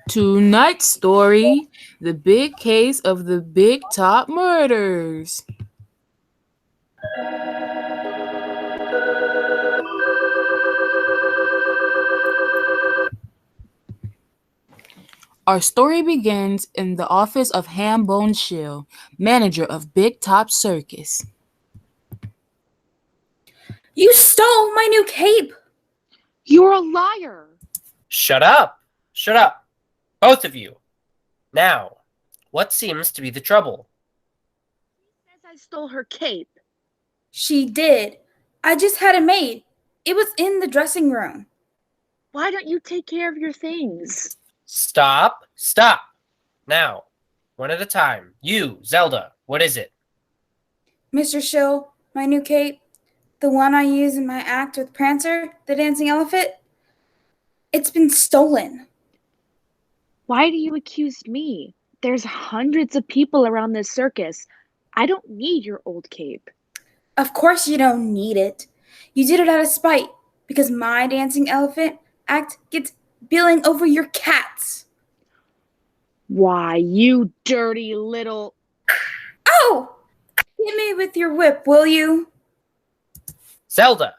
Tonight's story, the big case of the Big Top murders. Our story begins in the office of Hambone Shill, manager of Big Top Circus. You stole my new cape! You're a liar! Shut up! Shut up! Both of you! Now, what seems to be the trouble? She says I stole her cape. She did. I just had it made. It was in the dressing room. Why don't you take care of your things? Stop! Stop! Now, one at a time. You, Zelda, what is it? Mr. Shill, my new cape, the one I use in my act with Prancer, the dancing elephant, it's been stolen. Why do you accuse me? There's hundreds of people around this circus. I don't need your old cape. Of course you don't need it. You did it out of spite, because my dancing elephant act gets billing over your cats. Why, you dirty little... Oh! Hit me with your whip, will you? Zelda!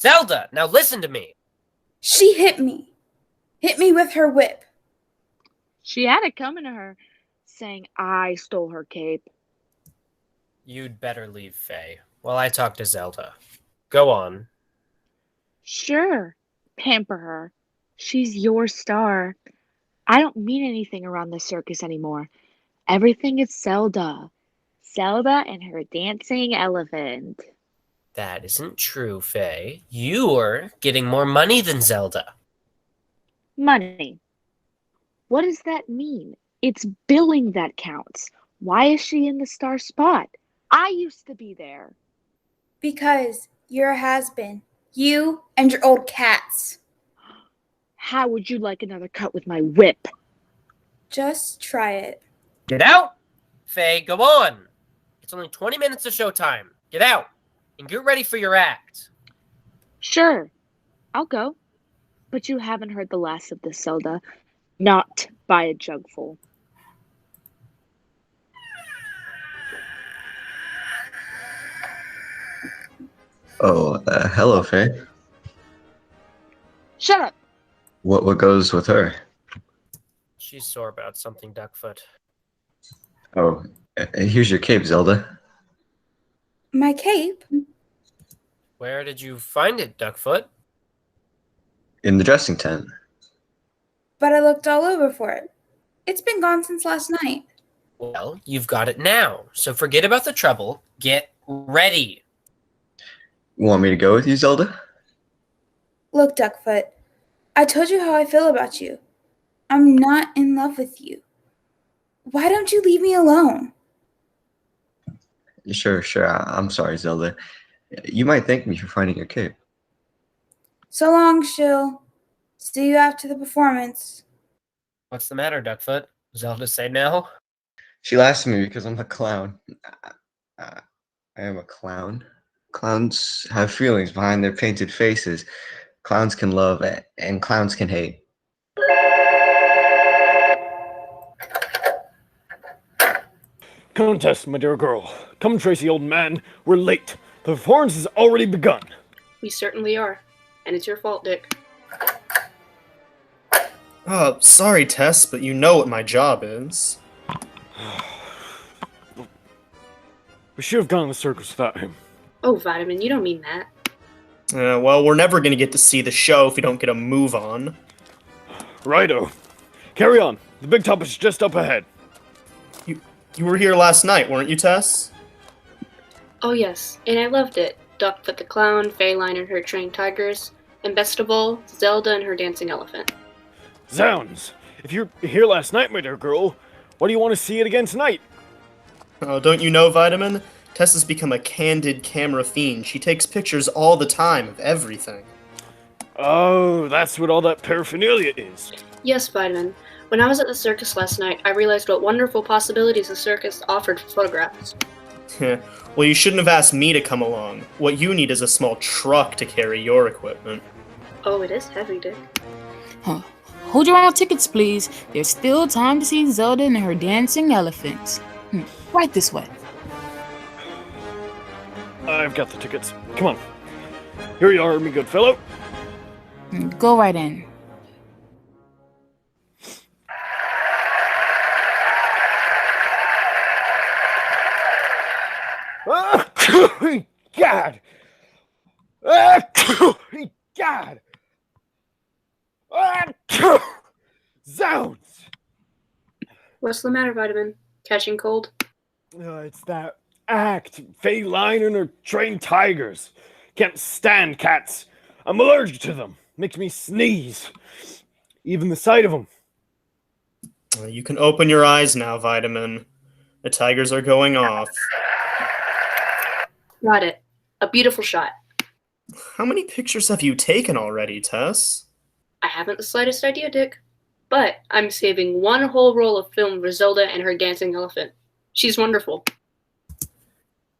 Zelda, now listen to me! She hit me. Hit me with her whip. She had it coming to her, saying I stole her cape. You'd better leave, Faye, while I talk to Zelda. Go on. Sure, pamper her. She's your star. I don't mean anything around the circus anymore. Everything is Zelda. Zelda and her dancing elephant. That isn't true, Faye. You're getting more money than Zelda. Money. What does that mean? It's billing that counts. Why is she in the star spot? I used to be there. Because you're a has-been. You and your old cats. How would you like another cut with my whip? Just try it. Get out! Faye, go on! It's only 20 minutes of showtime. Get out! And get ready for your act. Sure, I'll go. But you haven't heard the last of this, Zelda. Not by a jugful. Oh, hello, Faye. Shut up! What goes with her? She's sore about something, Duckfoot. Oh, here's your cape, Zelda. My cape? Where did you find it, Duckfoot? In the dressing tent. But I looked all over for it. It's been gone since last night. Well, you've got it now, so forget about the trouble. Get ready. Want me to go with you, Zelda? Look, Duckfoot, I told you how I feel about you. I'm not in love with you. Why don't you leave me alone? Sure. I'm sorry, Zelda. You might thank me for finding your cape. So long, Shill. See you after the performance. What's the matter, Duckfoot? Zelda say no? She laughs at me because I'm a clown. I am a clown. Clowns have feelings behind their painted faces. Clowns can love and clowns can hate. Come on, Tess, my dear girl. Come, Tracy, old man. We're late. The performance has already begun. We certainly are. And it's your fault, Dick. Sorry, Tess, but you know what my job is. We should have gone to the circus without him. Oh, Vitamin, you don't mean that. Well, we're never gonna get to see the show if we don't get a move on. Righto. Carry on. The big top is just up ahead. You were here last night, weren't you, Tess? Oh, yes, and I loved it. Duckfoot the clown, Faye and her trained tigers, and best of all, Zelda and her dancing elephant. Zounds! If you're here last night, my dear girl, why do you want to see it again tonight? Oh, don't you know, Vitamin? Tess has become a candid camera fiend. She takes pictures all the time of everything. Oh, that's what all that paraphernalia is. Yes, Vitamin. When I was at the circus last night, I realized what wonderful possibilities the circus offered for photographs. Well, you shouldn't have asked me to come along. What you need is a small truck to carry your equipment. Oh, it is heavy, Dick. Huh. Hold your own tickets, please. There's still time to see Zelda and her dancing elephants. Right this way. I've got the tickets. Come on. Here you are, me good fellow. Go right in. God! God! Zounds! What's the matter, Vitamin? Catching cold? It's that act. Faye and her trained tigers. Can't stand cats. I'm allergic to them. Makes me sneeze. Even the sight of them. You can open your eyes now, Vitamin. The tigers are going off. Got it. A beautiful shot. How many pictures have you taken already, Tess? I haven't the slightest idea, Dick. But I'm saving one whole roll of film for Zelda and her dancing elephant. She's wonderful.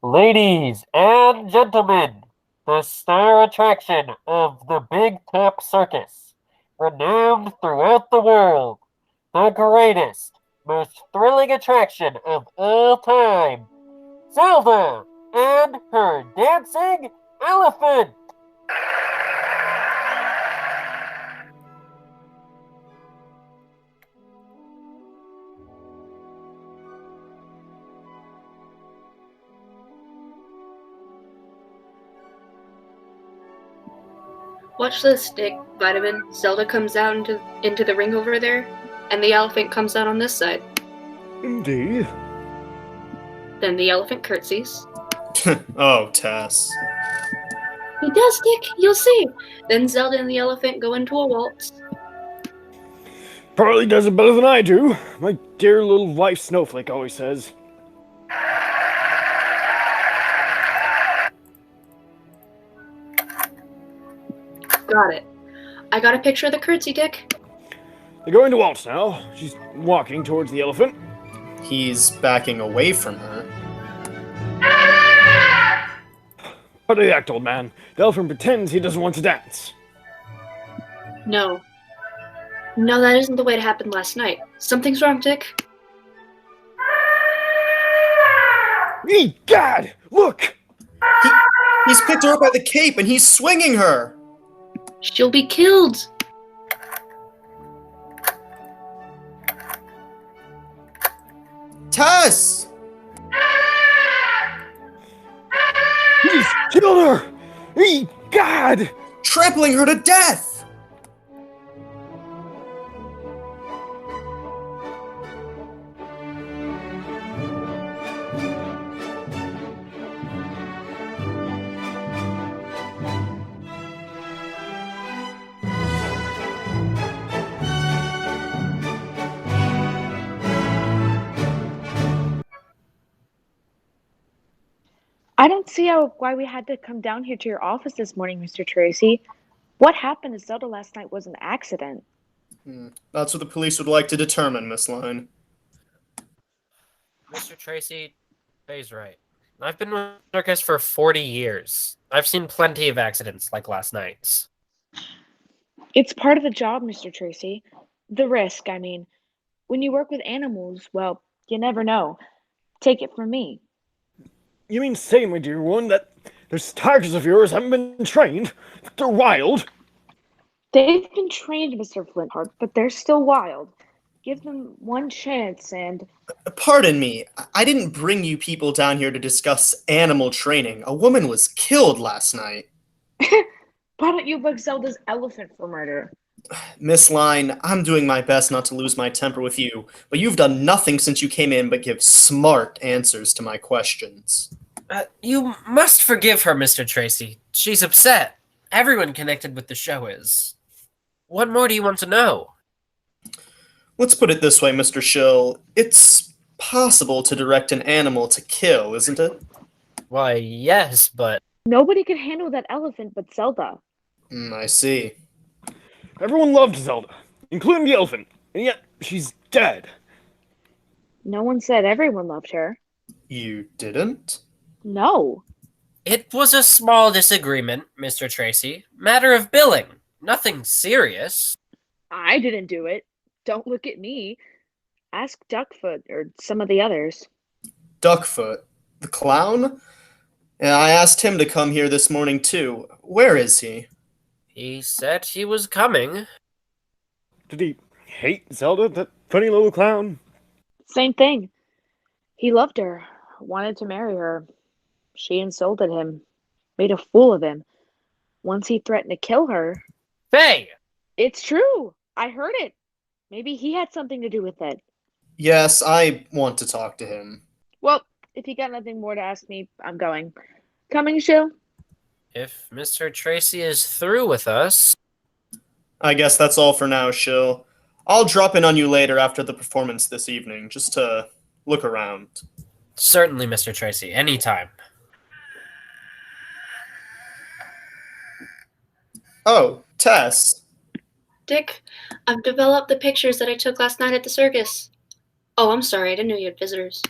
Ladies and gentlemen, the star attraction of the Big Top Circus, renowned throughout the world, the greatest, most thrilling attraction of all time, Zelda and her dancing elephant! Watch this, Dick. Vitamin. Zelda comes out into the ring over there, and the elephant comes out on this side. Indeed. Then the elephant curtsies. Oh, Tess. He does, Dick. You'll see. Then Zelda and the elephant go into a waltz. Probably does it better than I do. My dear little wife Snowflake always says. Got it. I got a picture of the curtsy, Dick. They're going to waltz now. She's walking towards the elephant. He's backing away from her. How do you act, old man? The elephant pretends he doesn't want to dance. No. No, that isn't the way it happened last night. Something's wrong, Dick. God! Look! He's picked her up by the cape and he's swinging her! She'll be killed! Tess! He's killed her! God! Trampling her to death! I don't see why we had to come down here to your office this morning, Mr. Tracy. What happened to Zelda last night was an accident. That's what the police would like to determine, Miss Line. Mr. Tracy, Faye's right. I've been with circus for 40 years. I've seen plenty of accidents like last night's. It's part of the job, Mr. Tracy. The risk, I mean. When you work with animals, well, you never know. Take it from me. You mean say, my dear one, that those tigers of yours haven't been trained? They're wild? They've been trained, Mr. Flintheart, but they're still wild. Give them one chance and... Pardon me, I didn't bring you people down here to discuss animal training. A woman was killed last night. Why don't you book Zelda's elephant for murder? Miss Line, I'm doing my best not to lose my temper with you, but you've done nothing since you came in but give smart answers to my questions. You must forgive her, Mr. Tracy. She's upset. Everyone connected with the show is. What more do you want to know? Let's put it this way, Mr. Shill. It's possible to direct an animal to kill, isn't it? Why, yes, but... Nobody could handle that elephant but Zelda. I see. Everyone loved Zelda, including the elephant, and yet she's dead. No one said everyone loved her. You didn't? No. It was a small disagreement, Mr. Tracy. Matter of billing. Nothing serious. I didn't do it. Don't look at me. Ask Duckfoot or some of the others. Duckfoot? The clown? Yeah, I asked him to come here this morning too. Where is he? He said he was coming. Did he hate Zelda, that funny little clown? Same thing. He loved her, wanted to marry her. She insulted him, made a fool of him. Once he threatened to kill her. Faye! It's true. I heard it. Maybe he had something to do with it. Yes, I want to talk to him. Well, if you got nothing more to ask me, I'm going. Coming, Shill? If Mr. Tracy is through with us... I guess that's all for now, Shill. I'll drop in on you later after the performance this evening, just to look around. Certainly, Mr. Tracy. Anytime. Oh, Tess. Dick, I've developed the pictures that I took last night at the circus. Oh, I'm sorry, I didn't know you had visitors.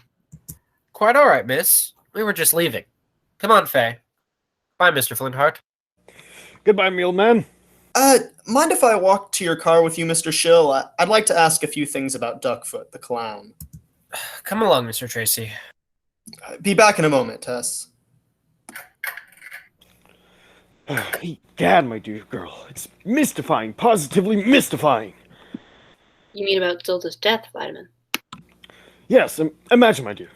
Quite all right, miss. We were just leaving. Come on, Faye. Bye, Mr. Flintheart. Goodbye, mule man. Mind if I walk to your car with you, Mr. Shill? I'd like to ask a few things about Duckfoot, the clown. Come along, Mr. Tracy. Be back in a moment, Tess. Egad, my dear girl. It's mystifying, positively mystifying. You mean about Zelda's death, Vitamin? Yes, imagine, my dear.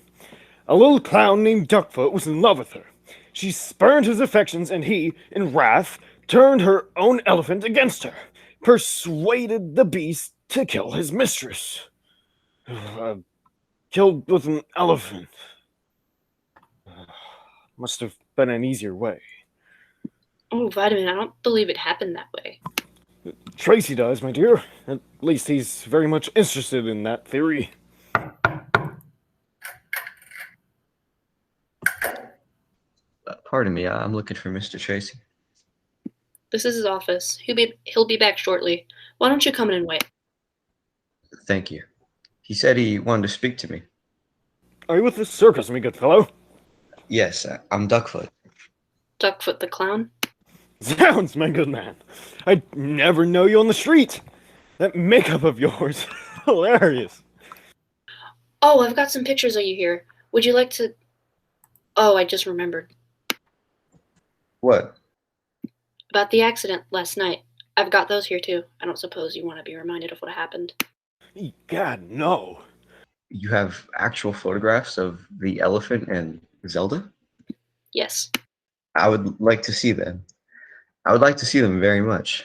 A little clown named Duckfoot was in love with her. She spurned his affections, and he, in wrath, turned her own elephant against her, persuaded the beast to kill his mistress. Killed with an elephant. Must have been an easier way. Oh, Vitamin, I don't believe it happened that way. Tracy does, my dear. At least he's very much interested in that theory. Pardon me, I'm looking for Mr. Tracy. This is his office. He'll be back shortly. Why don't you come in and wait? Thank you. He said he wanted to speak to me. Are you with the circus, my good fellow? Yes, I'm Duckfoot. Duckfoot the clown? Zounds, my good man. I'd never know you on the street. That makeup of yours, hilarious. Oh, I've got some pictures of you here. Would you like to... Oh, I just remembered. What? About the accident last night. I've got those here too. I don't suppose you want to be reminded of what happened. God, no. You have actual photographs of the elephant and Zelda? Yes. I would like to see them. I would like to see them very much.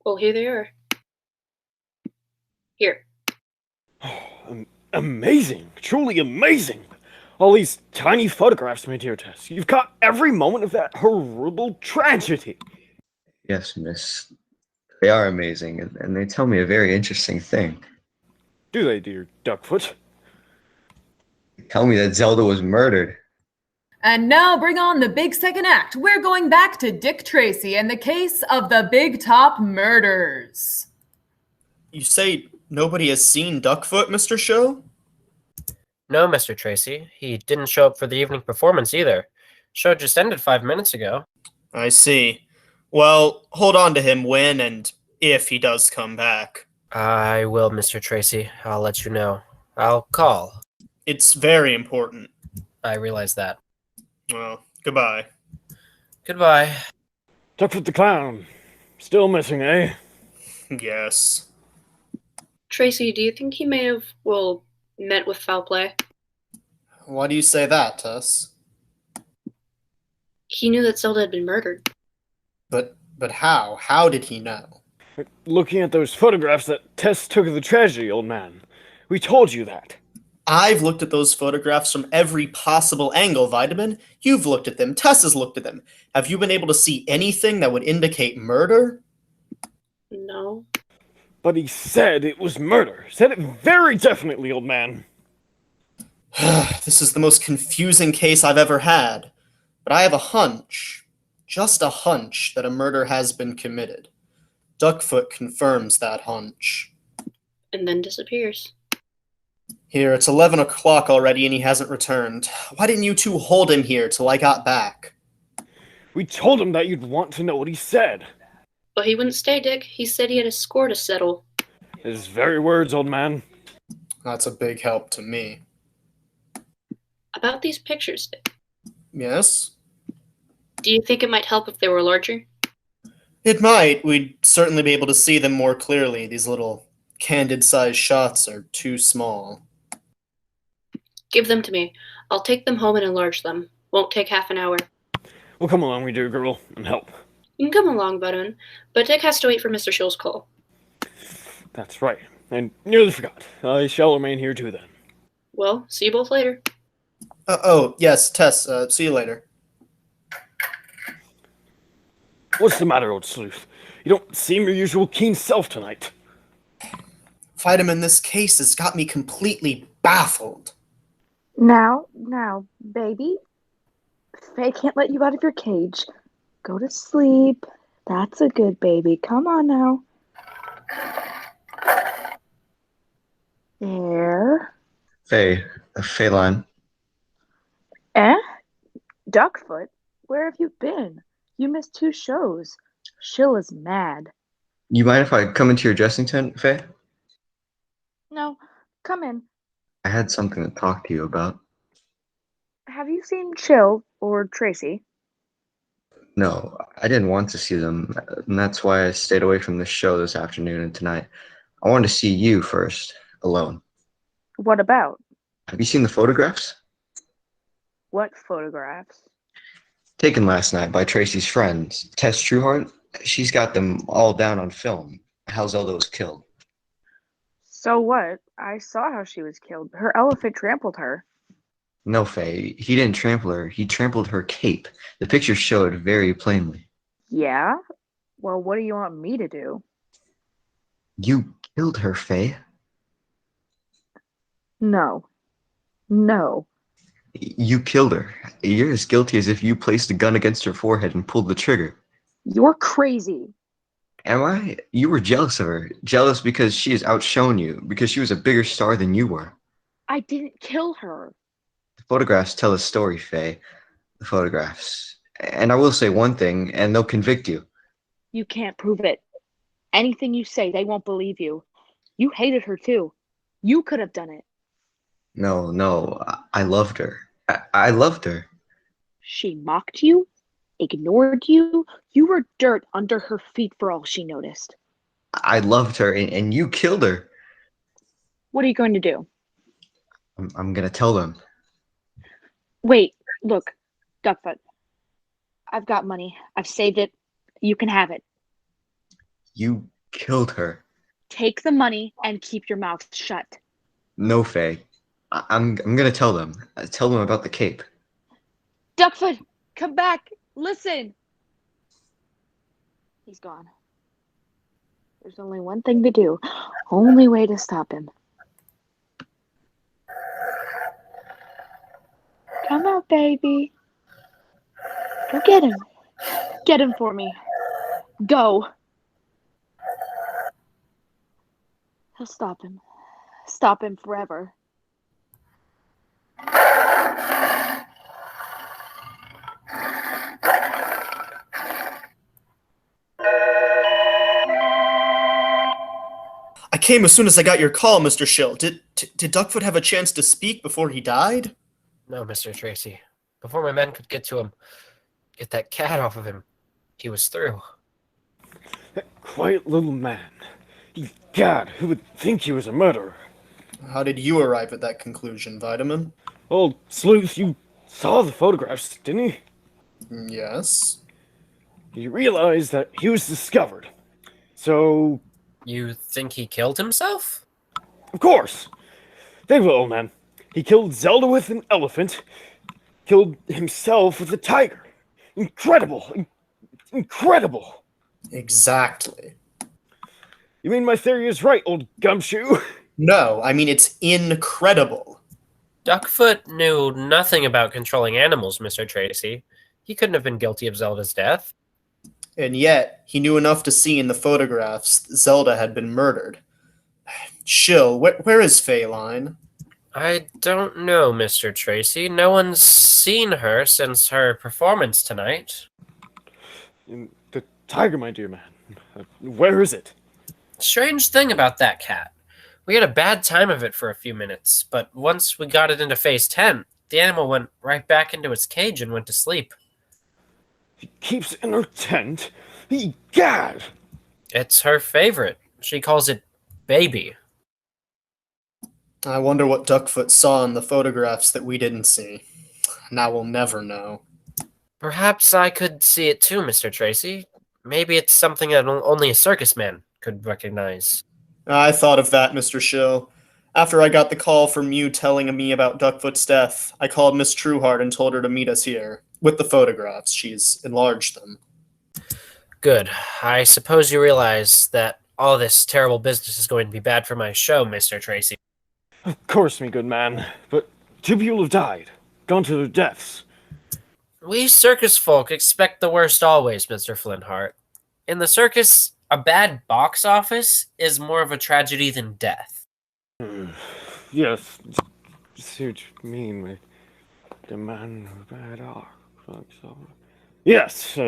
Well, here they are. Here. Amazing. Truly amazing. All these tiny photographs, my dear Tess. You've caught every moment of that horrible tragedy. Yes, miss. They are amazing, and they tell me a very interesting thing. Do they, dear Duckfoot? They tell me that Zelda was murdered. And now bring on the big second act. We're going back to Dick Tracy and the case of the Big Top murders. You say nobody has seen Duckfoot, Mr. Shill? No, Mr. Tracy. He didn't show up for the evening performance either. Show just ended 5 minutes ago. I see. Well, hold on to him when and if he does come back. I will, Mr. Tracy. I'll let you know. I'll call. It's very important. I realize that. Well, goodbye. Goodbye. Duckfoot the clown. Still missing, eh? Yes. Tracy, do you think he may have, met with foul play? Why do you say that, Tess? He knew that Zelda had been murdered. But how? How did he know? Looking at those photographs that Tess took of the tragedy, old man. We told you that. I've looked at those photographs from every possible angle, Vitamin. You've looked at them. Tess has looked at them. Have you been able to see anything that would indicate murder? No. But he said it was murder. Said it very definitely, old man. This is the most confusing case I've ever had. But I have a hunch, just a hunch, that a murder has been committed. Duckfoot confirms that hunch. And then disappears. Here, it's 11 o'clock already and he hasn't returned. Why didn't you two hold him here till I got back? We told him that you'd want to know what he said. But he wouldn't stay, Dick. He said he had a score to settle. His very words, old man. That's a big help to me. About these pictures, Dick. Yes? Do you think it might help if they were larger? It might. We'd certainly be able to see them more clearly. These little candid-sized shots are too small. Give them to me. I'll take them home and enlarge them. Won't take half an hour. Well, come along, we dear girl, and help. You can come along, Vaden, but Dick has to wait for Mr. Shill's call. That's right. I nearly forgot. I shall remain here too then. Well, see you both later. Oh, yes, Tess, see you later. What's the matter, old sleuth? You don't seem your usual keen self tonight. Vitamin, this case has got me completely baffled. Now, baby. Faye can't let you out of your cage. Go to sleep. That's a good baby. Come on now. There. Phelan. Duckfoot? Where have you been? You missed 2 shows. Shill is mad. You mind if I come into your dressing tent, Faye? No, come in. I had something to talk to you about. Have you seen Shill or Tracy? No, I didn't want to see them, and that's why I stayed away from the show this afternoon and tonight. I wanted to see you first, alone. What about? Have you seen the photographs? What photographs? Taken last night by Tracy's friends, Tess Trueheart. She's got them all down on film, how Zelda was killed. So what? I saw how she was killed. Her elephant trampled her. No, Faye, he didn't trample her. He trampled her cape. The pictures show it very plainly. Yeah? Well, what do you want me to do? You killed her, Faye. No. You killed her. You're as guilty as if you placed a gun against her forehead and pulled the trigger. You're crazy. Am I? You were jealous of her. Jealous because she has outshone you, because she was a bigger star than you were. I didn't kill her. The photographs tell a story, Faye. The photographs. And I will say one thing, and they'll convict you. You can't prove it. Anything you say, they won't believe you. You hated her too. You could have done it. No, I loved her. I loved her. She mocked you, ignored you. You were dirt under her feet for all she noticed. I loved her, and you killed her. What are you going to do? I'm gonna tell them. Wait, look, Duckfoot. I've got money. I've saved it. You can have it. You killed her. Take the money and keep your mouth shut. No, Faye. I'm gonna tell them. Tell them about the cape. Duckfoot, come back. Listen. He's gone. There's only one thing to do. Only way to stop him. Come out, baby. Go get him. Get him for me. Go. He'll stop him. Stop him forever. I came as soon as I got your call, Mr. Shill. Did Duckfoot have a chance to speak before he died? No, Mr. Tracy. Before my men could get to him, get that cat off of him, he was through. That quiet little man. God, who would think he was a murderer? How did you arrive at that conclusion, Vitamin? Old sleuth, you saw the photographs, didn't you? Yes. You realized that he was discovered. So... You think he killed himself? Of course! Think of it, old man. He killed Zelda with an elephant, killed himself with a tiger. Incredible! Incredible! Exactly. You mean my theory is right, old gumshoe? No, I mean it's incredible. Duckfoot knew nothing about controlling animals, Mr. Tracy. He couldn't have been guilty of Zelda's death. And yet, he knew enough to see in the photographs Zelda had been murdered. Shill, where is Phelan? I don't know, Mr. Tracy. No one's seen her since her performance tonight. The tiger, my dear man. Where is it? Strange thing about that cat. We had a bad time of it for a few minutes, but once we got it into phase 10, the animal went right back into its cage and went to sleep. He keeps in her tent? Egad! It's her favorite. She calls it Baby. I wonder what Duckfoot saw in the photographs that we didn't see. Now we'll never know. Perhaps I could see it too, Mr. Tracy. Maybe it's something that only a circus man could recognize. I thought of that, Mr. Shill. After I got the call from you telling me about Duckfoot's death, I called Miss Trueheart and told her to meet us here. With the photographs, she's enlarged them. Good. I suppose you realize that all this terrible business is going to be bad for my show, Mr. Tracy. Of course, me good man. But 2 people have died. Gone to their deaths. We circus folk expect the worst always, Mr. Flintheart. In the circus, a bad box office is more of a tragedy than death. Yes, see what you mean with the man with bad box office. Yes,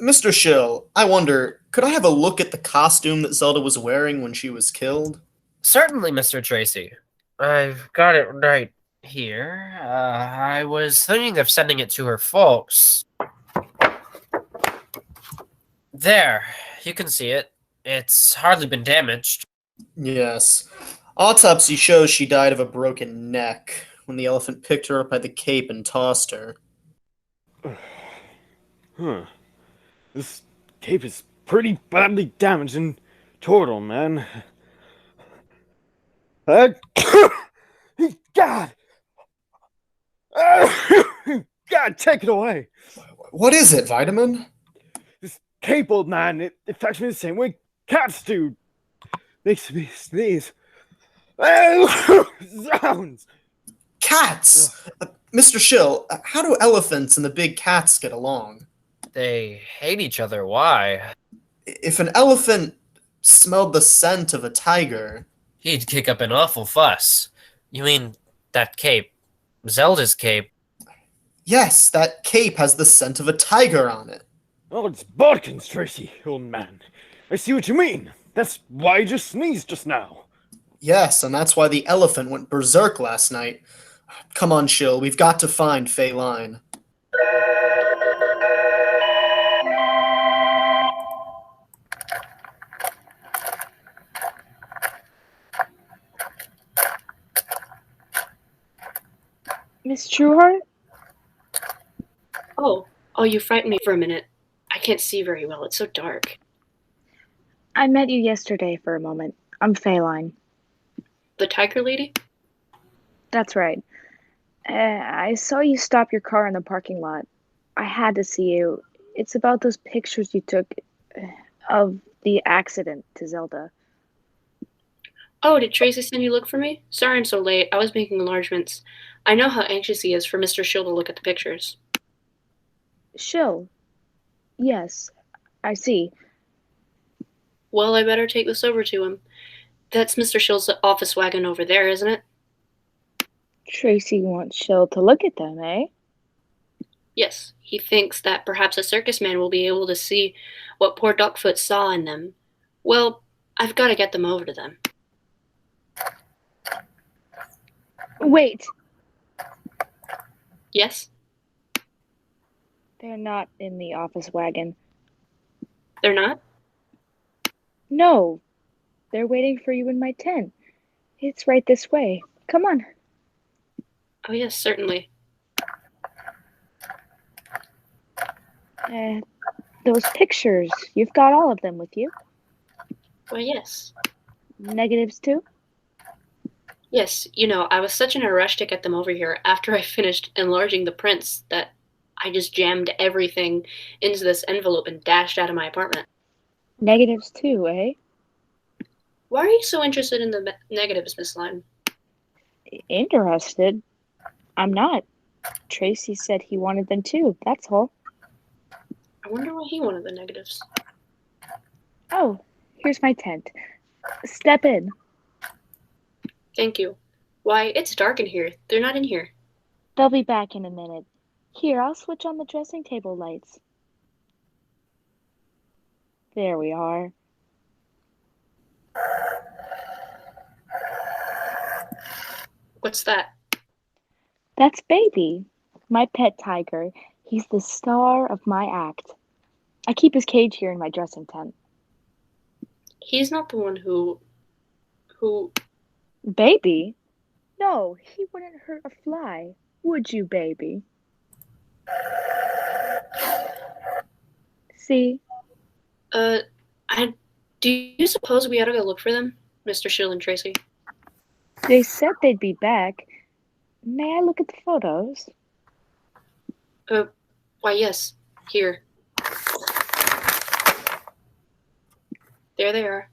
Mr. Shill, I wonder, could I have a look at the costume that Zelda was wearing when she was killed? Certainly, Mr. Tracy. I've got it right here. I was thinking of sending it to her folks. There, you can see it. It's hardly been damaged. Yes. Autopsy shows she died of a broken neck when the elephant picked her up by the cape and tossed her. Huh. This cape is pretty badly damaged in total, man. God! God, take it away! What is it, Vitamin? This cape, old man, it affects me the same way cats do. Makes me sneeze. Zounds! Cats! Mr. Shill, how do elephants and the big cats get along? They hate each other. Why? If an elephant smelled the scent of a tiger... He'd kick up an awful fuss. You mean that cape? Zelda's cape? Yes, that cape has the scent of a tiger on it. Oh, it's Bodkins, Tracy, old man. I see what you mean. That's why I just sneezed just now. Yes, and that's why the elephant went berserk last night. Come on, Shill, we've got to find Faye Line. Miss Trueheart? Oh, you frightened me for a minute. I can't see very well. It's so dark. I met you yesterday for a moment. I'm Faye. The tiger lady? That's right. I saw you stop your car in the parking lot. I had to see you. It's about those pictures you took of the accident to Zelda. Oh, did Tracy send you look for me? Sorry I'm so late. I was making enlargements. I know how anxious he is for Mr. Shill to look at the pictures. Shill? Yes, I see. Well, I better take this over to him. That's Mr. Shill's office wagon over there, isn't it? Tracy wants Shill to look at them, eh? Yes, he thinks that perhaps a circus man will be able to see what poor Duckfoot saw in them. Well, I've got to get them over to them. Wait! Yes? They're not in the office wagon. They're not? No. They're waiting for you in my tent. It's right this way. Come on. Oh, yes, certainly. Those pictures. You've got all of them with you? Why, yes. Negatives too? Yes, I was such in a rush to get them over here after I finished enlarging the prints that I just jammed everything into this envelope and dashed out of my apartment. Negatives too, eh? Why are you so interested in the negatives, Miss Line? Interested? I'm not. Tracy said he wanted them too, that's all. I wonder why he wanted the negatives. Oh, here's my tent. Step in. Thank you. Why, it's dark in here. They're not in here. They'll be back in a minute. Here, I'll switch on the dressing table lights. There we are. What's that? That's Baby, my pet tiger. He's the star of my act. I keep his cage here in my dressing tent. He's not the one who... Baby? No, he wouldn't hurt a fly. Would you, Baby? See? Do you suppose we ought to go look for them, Mr. Shill and Tracy? They said they'd be back. May I look at the photos? Why, yes. Here. There they are.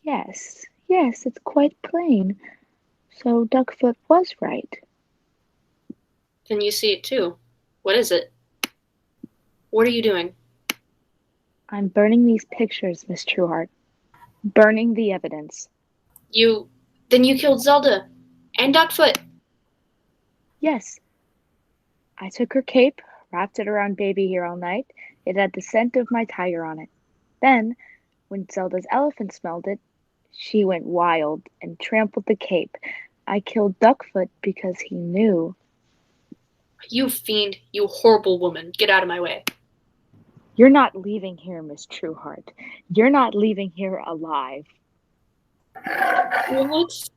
Yes, it's quite plain. So Duckfoot was right. Then you see it too. What is it? What are you doing? I'm burning these pictures, Miss Trueheart. Burning the evidence. Then you killed Zelda and Duckfoot. Yes. I took her cape, wrapped it around Baby here all night. It had the scent of my tiger on it. Then, when Zelda's elephant smelled it, she went wild and trampled the cape. I killed Duckfoot because he knew. You fiend, you horrible woman. Get out of my way. You're not leaving here, Miss Trueheart. You're not leaving here alive. What?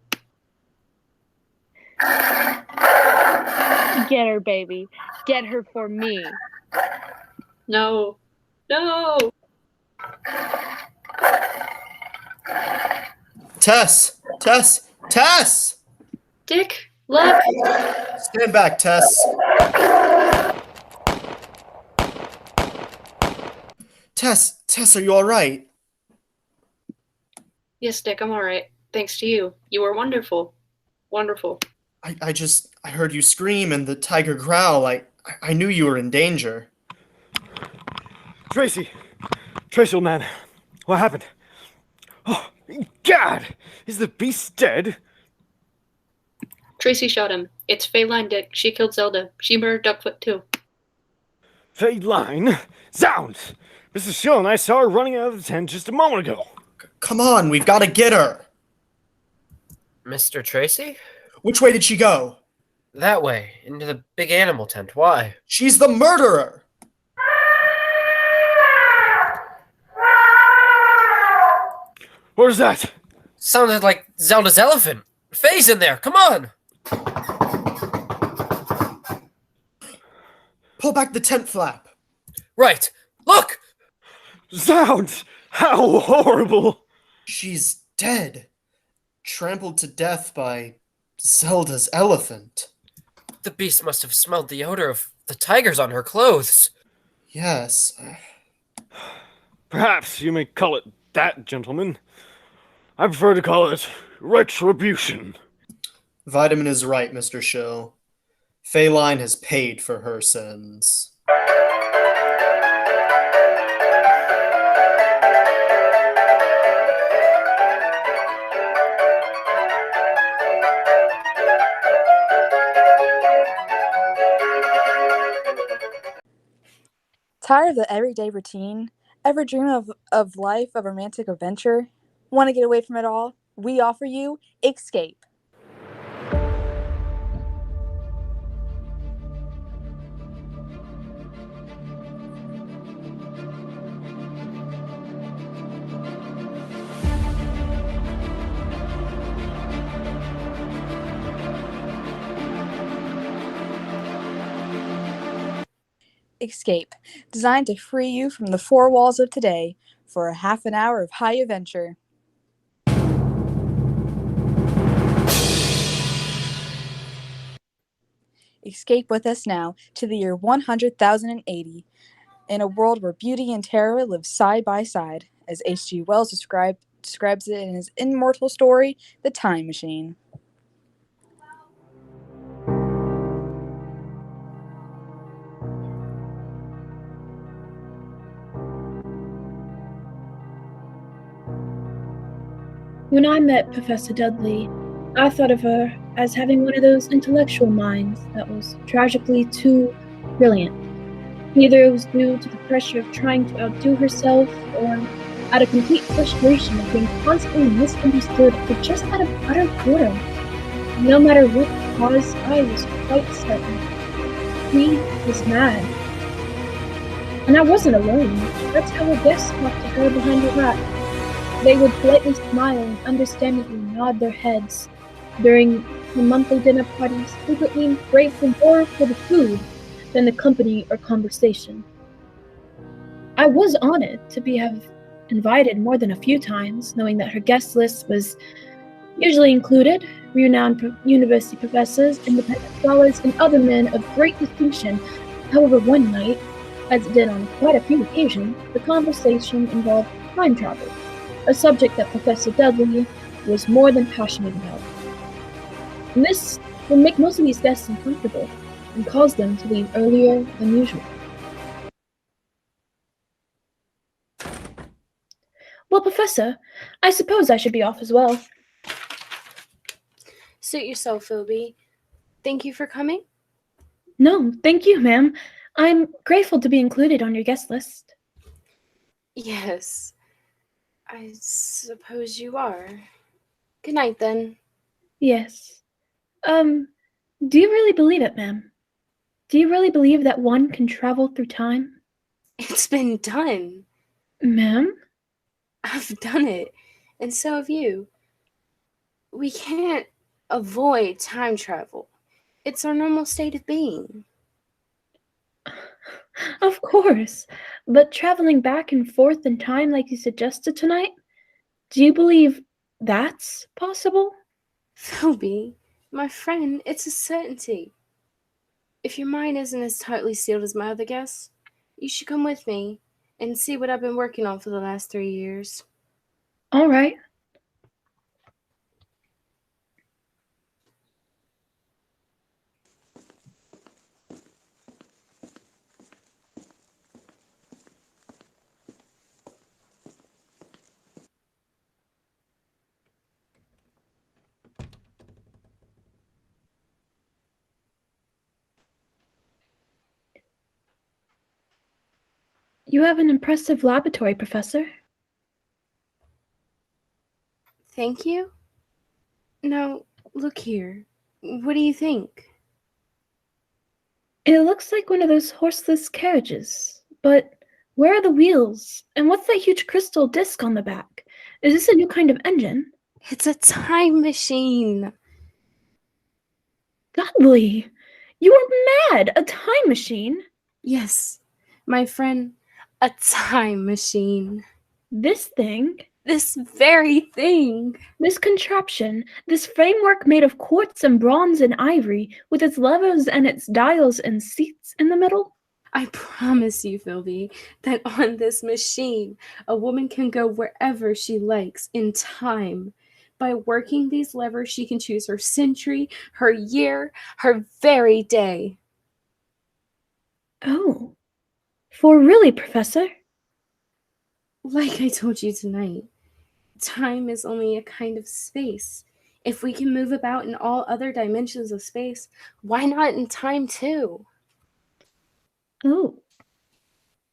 Get her, Baby. Get her for me. No. No! Tess! Tess! Tess! Dick, look! Stand back, Tess. Tess, are you all right? Yes, Dick, I'm alright. Thanks to you. You were wonderful. Wonderful. I heard you scream and the tiger growl. I knew you were in danger. Tracy, old man, what happened? Oh, God! Is the beast dead? Tracy shot him. It's Faye, Dick. She killed Zelda. She murdered Duckfoot, too. Faye? Zounds! Mrs. Shill and I saw her running out of the tent just a moment ago. Come on, we've got to get her. Mr. Tracy? Which way did she go? That way, into the big animal tent. Why? She's the murderer! What is that? Sounded like Zelda's elephant. Faye's in there. Come on. Pull back the tent flap. Right. Look! Zounds! How horrible! She's dead. Trampled to death by Zelda's elephant. The beast must have smelled the odor of the tigers on her clothes. Yes. Perhaps you may call it that, gentlemen. I prefer to call it retribution. Vitamin is right, Mr. Shill. Faye has paid for her sins. Tired of the everyday routine? Ever dream of life of romantic adventure? Want to get away from it all? We offer you Escape. Escape, designed to free you from the four walls of today for a half an hour of high adventure. Escape with us now to the year 100,080, in a world where beauty and terror live side by side, as H.G. Wells describes it in his immortal story, The Time Machine. When I met Professor Dudley, I thought of her as having one of those intellectual minds that was tragically too brilliant. Either it was due to the pressure of trying to outdo herself, or out of complete frustration of being constantly misunderstood or just out of utter boredom. No matter what the cause, I was quite certain. He was mad. And I wasn't alone. That's how her guests talked to her behind her back. They would politely smile and understandingly nod their heads. During the monthly dinner parties, frequently grateful more for the food than the company or conversation. I was honored to have invited more than a few times, knowing that her guest list was usually included renowned university professors, independent scholars, and other men of great distinction. However, one night, as it did on quite a few occasions, the conversation involved time travel, a subject that Professor Dudley was more than passionate about. And this would make most of these guests uncomfortable and cause them to leave earlier than usual. Well, Professor, I suppose I should be off as well. Suit yourself, Filby. Thank you for coming. No, thank you, ma'am. I'm grateful to be included on your guest list. Yes, I suppose you are. Good night, then. Yes. Do you really believe it, ma'am? Do you really believe that one can travel through time? It's been done. Ma'am? I've done it, and so have you. We can't avoid time travel. It's our normal state of being. Of course, but traveling back and forth in time like you suggested tonight, do you believe that's possible? Filby, my friend, it's a certainty. If your mind isn't as tightly sealed as my other guests, you should come with me and see what I've been working on for the last 3 years. All right. You have an impressive laboratory, Professor. Thank you? Now, look here. What do you think? It looks like one of those horseless carriages, but where are the wheels? And what's that huge crystal disc on the back? Is this a new kind of engine? It's a time machine. Dudley, you are mad! A time machine? Yes, my friend, a time machine. This thing? This very thing. This contraption, this framework made of quartz and bronze and ivory, with its levers and its dials and seats in the middle? I promise you, Filby, that on this machine, a woman can go wherever she likes in time. By working these levers, she can choose her century, her year, her very day. Oh. For really, Professor? Like I told you tonight, time is only a kind of space. If we can move about in all other dimensions of space, why not in time too? Oh.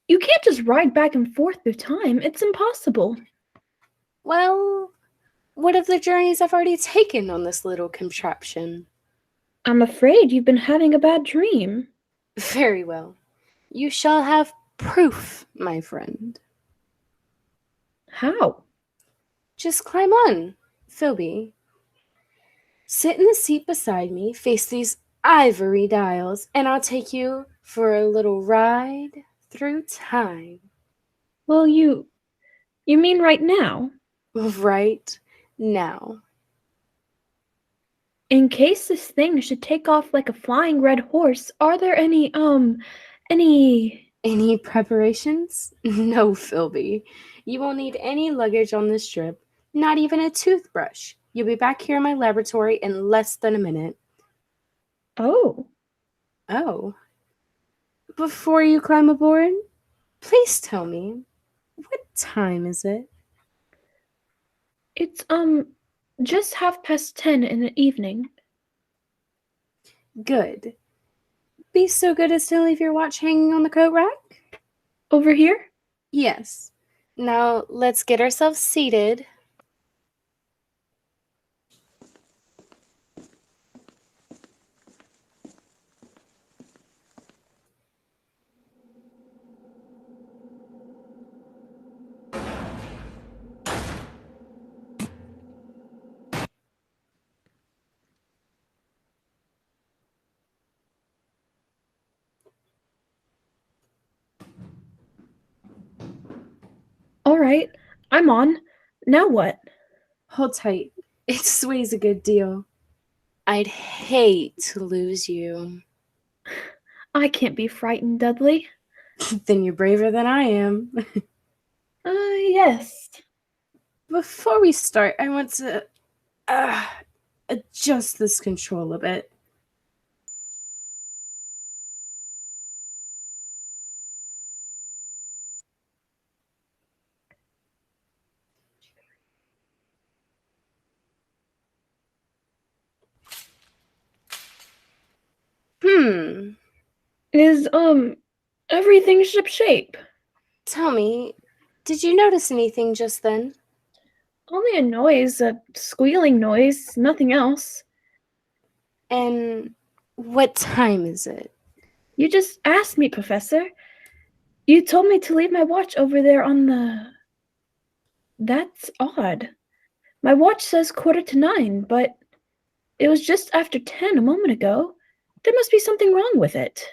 You can't just ride back and forth through time. It's impossible. Well, what of the journeys I've already taken on this little contraption? I'm afraid you've been having a bad dream. Very well. You shall have proof, my friend. How? Just climb on, Filby. Sit in the seat beside me, face these ivory dials, and I'll take you for a little ride through time. Well, you mean right now? Right now. In case this thing should take off like a flying red horse, are there any preparations? No, Filby. You won't need any luggage on this trip, not even a toothbrush. You'll be back here in my laboratory in less than a minute. Oh. Oh. Before you climb aboard, please tell me, what time is it? It's, just 10:30 in the evening. Good. Be be so good as to leave your watch hanging on the coat rack? Over here? Yes. Now, let's get ourselves seated. All right, I'm on. Now what? Hold tight. It sways a good deal. I'd hate to lose you. I can't be frightened, Dudley. Then you're braver than I am. Yes. Before we start, I want to adjust this control a bit. Is, everything shipshape? Tell me, did you notice anything just then? Only a noise, a squealing noise, nothing else. And what time is it? You just asked me, Professor. You told me to leave my watch over there on the... That's odd. My watch says 9:15, but it was just after 10 a moment ago. There must be something wrong with it.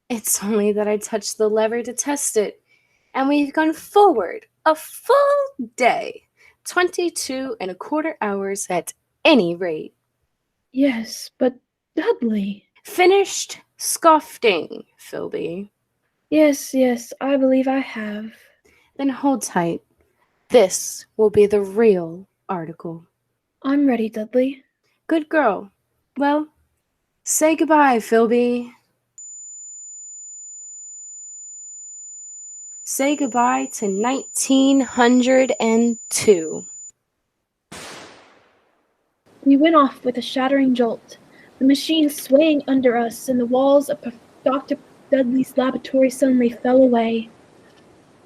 It's only that I touched the lever to test it, and we've gone forward a full day, 22.25 hours at any rate. Yes, but Dudley... Finished scoffing, Filby. Yes, I believe I have. Then hold tight. This will be the real article. I'm ready, Dudley. Good girl. Well, say goodbye, Filby. Say goodbye to 1902. We went off with a shattering jolt, the machine swaying under us, and the walls of Dr. Dudley's laboratory suddenly fell away.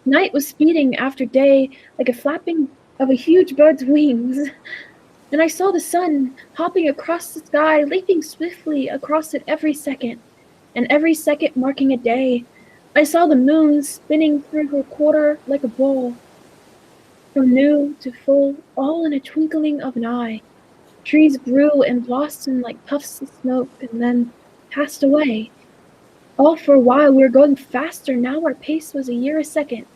Night was speeding after day like a flapping of a huge bird's wings, and I saw the sun hopping across the sky, leaping swiftly across it every second, and every second marking a day. I saw the moon spinning through her quarter like a ball, from new to full, all in a twinkling of an eye. Trees grew and blossomed like puffs of smoke and then passed away. All for a while we were going faster. Now our pace was a year a second,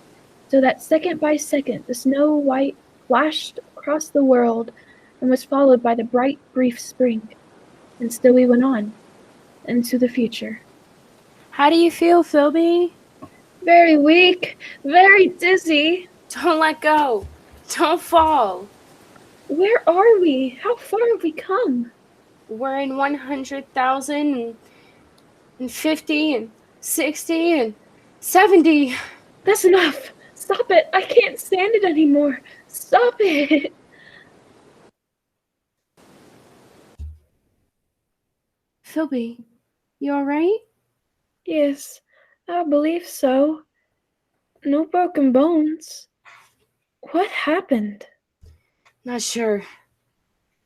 so that second by second the snow white flashed across the world and was followed by the bright, brief spring. And still we went on, into the future. How do you feel, Filby? Very weak, very dizzy. Don't let go. Don't fall. Where are we? How far have we come? We're in 100,000 and 50 and 60 and 70. That's enough. Stop it. I can't stand it anymore. Stop it. Filby, you alright? Yes, I believe so. No broken bones. What happened? Not sure.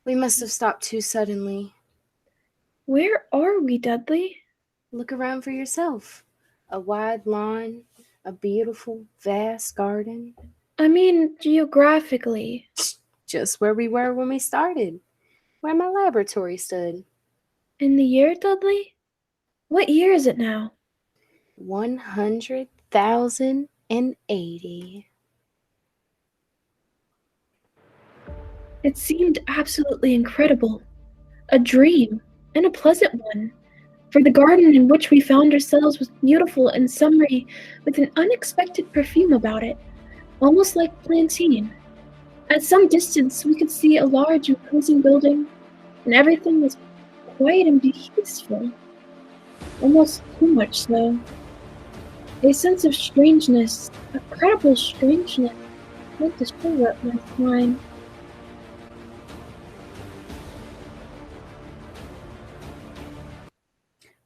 We must have stopped too suddenly. Where are we, Dudley? Look around for yourself. A wide lawn, a beautiful, vast garden. I mean, geographically. Just where we were when we started. Where my laboratory stood. In the year, Dudley? What year is it now? 100,080. It seemed absolutely incredible. A dream, and a pleasant one. For the garden in which we found ourselves was beautiful and summery, with an unexpected perfume about it, almost like plantain. At some distance we could see a large imposing building, and everything was quiet and peaceful. Almost too much so. A sense of strangeness, a credible strangeness, went to show up my spine.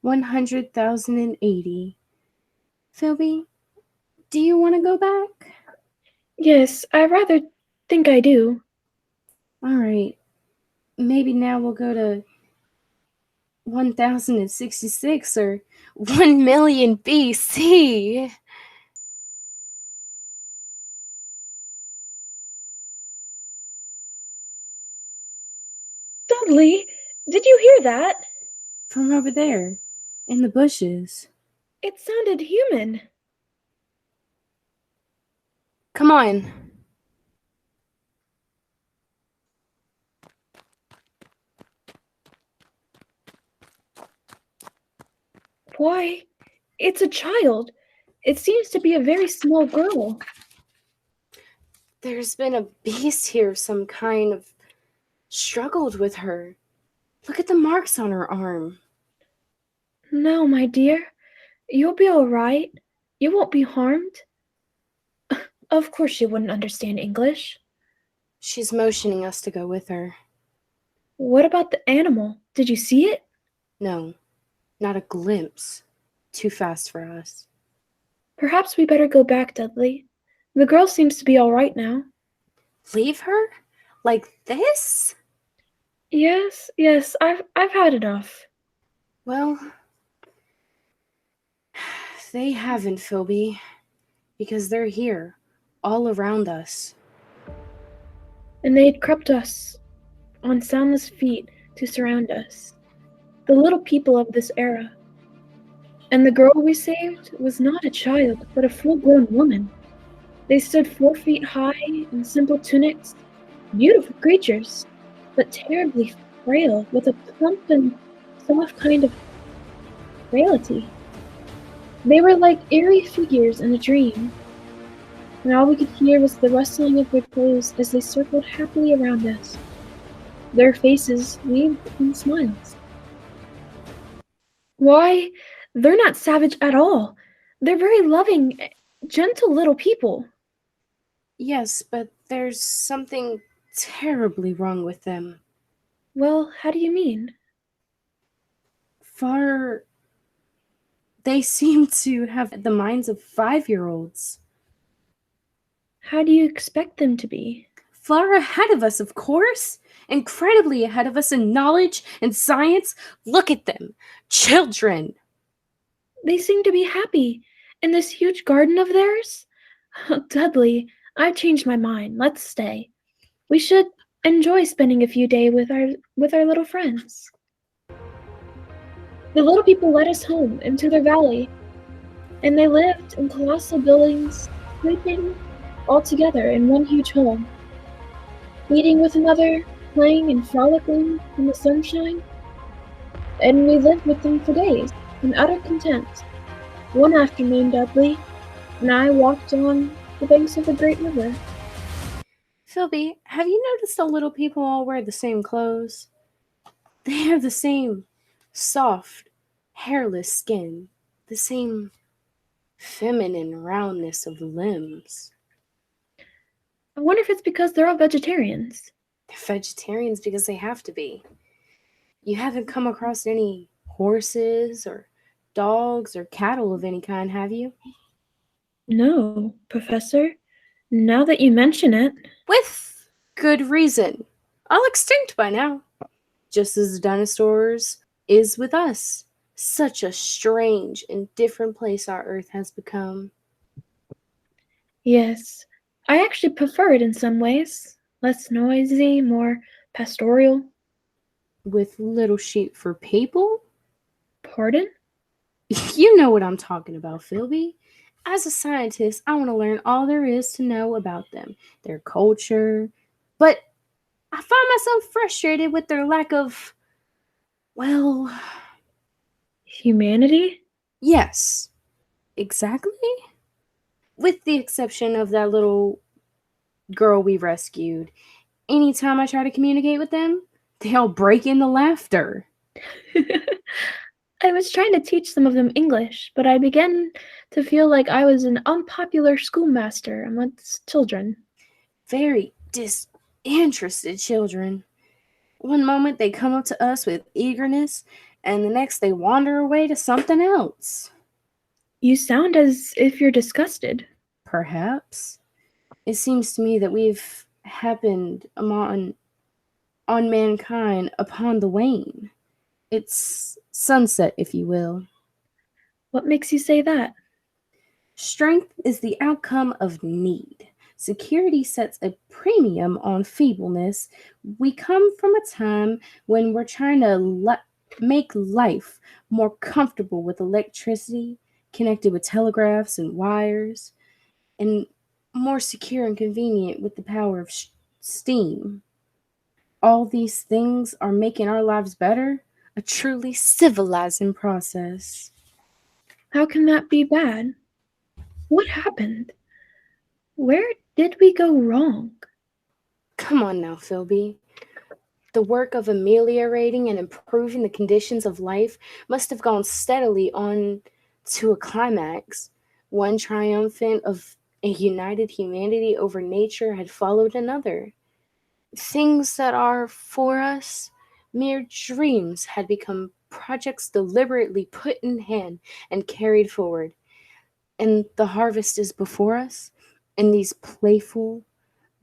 100,080. Filby, do you want to go back? Yes, I rather think I do. All right. Maybe now we'll go to 1066 or 1 million BC. Dudley, did you hear that? From over there, in the bushes. It sounded human. Come on. Why, it's a child. It seems to be a very small girl. There's been a beast here of some kind of struggled with her. Look at the marks on her arm. No, my dear. You'll be all right. You won't be harmed. Of course she wouldn't understand English. She's motioning us to go with her. What about the animal? Did you see it? No, not a glimpse. Too fast for us. Perhaps we better go back, Dudley. The girl seems to be all right now. Leave her? Like this? Yes, I've had enough. Well, they haven't, Filby, because they're here, all around us. And they had crept us on soundless feet to surround us, the little people of this era. And the girl we saved was not a child, but a full-grown woman. They stood 4 feet high in simple tunics, beautiful creatures, but terribly frail, with a plump and soft kind of frailty. They were like eerie figures in a dream, and all we could hear was the rustling of their clothes as they circled happily around us. Their faces waved in smiles. Why, they're not savage at all. They're very loving, gentle little people. Yes, but there's something terribly wrong with them. Well, how do you mean? They seem to have the minds of 5-year-olds. How do you expect them to be? Far ahead of us, of course. Incredibly ahead of us in knowledge and science. Look at them. Children. They seem to be happy in this huge garden of theirs. Dudley, I've changed my mind. Let's stay. We should enjoy spending a few days with our little friends. The little people led us home into their valley, and they lived in colossal buildings, sleeping all together in one huge home, eating with another, playing and frolicking in the sunshine. And we lived with them for days, in utter content. One afternoon, Dudley and I walked on the banks of the great river. Filby, have you noticed the little people all wear the same clothes? They have the same soft, hairless skin, the same feminine roundness of limbs. I wonder if it's because they're all vegetarians. They're vegetarians because they have to be. You haven't come across any horses or dogs or cattle of any kind, have you? No, Professor. Now that you mention it. With good reason. All extinct by now. Just as the dinosaurs is with us. Such a strange and different place our Earth has become. Yes, I actually prefer it in some ways. Less noisy, more pastoral. With little sheep for people? Pardon? You know what I'm talking about, Filby. As a scientist, I want to learn all there is to know about them, their culture. But I find myself frustrated with their lack of, well... Humanity? Yes. Exactly? With the exception of that little girl we rescued. Anytime I try to communicate with them, they all break into laughter. I was trying to teach some of them English, but I began to feel like I was an unpopular schoolmaster amongst children. Very disinterested children. One moment they come up to us with eagerness, and the next they wander away to something else. You sound as if you're disgusted. Perhaps. It seems to me that we've happened on mankind upon the wane. It's sunset, if you will. What makes you say that? Strength is the outcome of need. Security sets a premium on feebleness. We come from a time when we're trying to make life more comfortable with electricity, connected with telegraphs and wires, and more secure and convenient with the power of steam. All these things are making our lives better, a truly civilizing process. How can that be bad? What happened? Where did we go wrong? Come on now, Filby. The work of ameliorating and improving the conditions of life must have gone steadily on to a climax. One triumphant of a united humanity over nature had followed another. Things that are, for us, mere dreams had become projects deliberately put in hand and carried forward. And the harvest is before us, and these playful,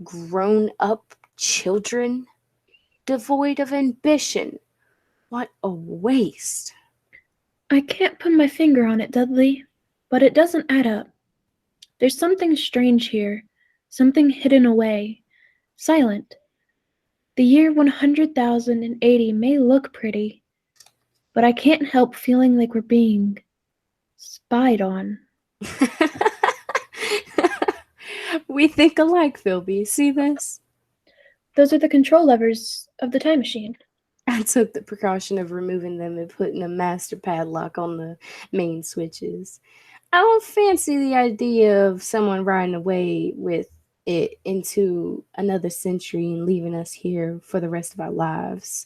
grown-up children, devoid of ambition. What a waste. I can't put my finger on it, Dudley, but it doesn't add up. There's something strange here, something hidden away, silent. The year 100,080 may look pretty, but I can't help feeling like we're being spied on. We think alike, Filby. See this? Those are the control levers of the time machine. I took the precaution of removing them and putting a master padlock on the main switches. I don't fancy the idea of someone riding away with it into another century and leaving us here for the rest of our lives.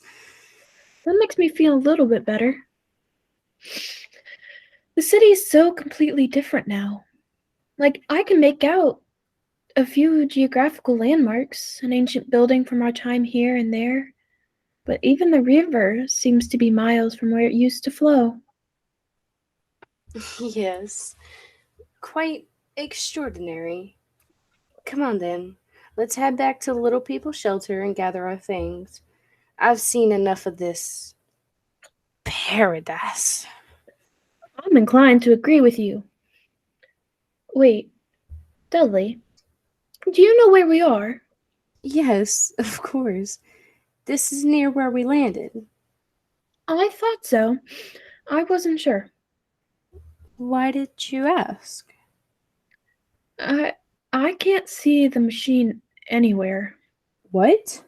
That makes me feel a little bit better. The city is so completely different now. Like, I can make out a few geographical landmarks, an ancient building from our time here and there, but even the river seems to be miles from where it used to flow. Yes, quite extraordinary. Come on then, let's head back to the Little People Shelter and gather our things. I've seen enough of this paradise. I'm inclined to agree with you. Wait, Dudley, do you know where we are? Yes, of course. This is near where we landed. I thought so. I wasn't sure. Why did you ask? I can't see the machine anywhere. What?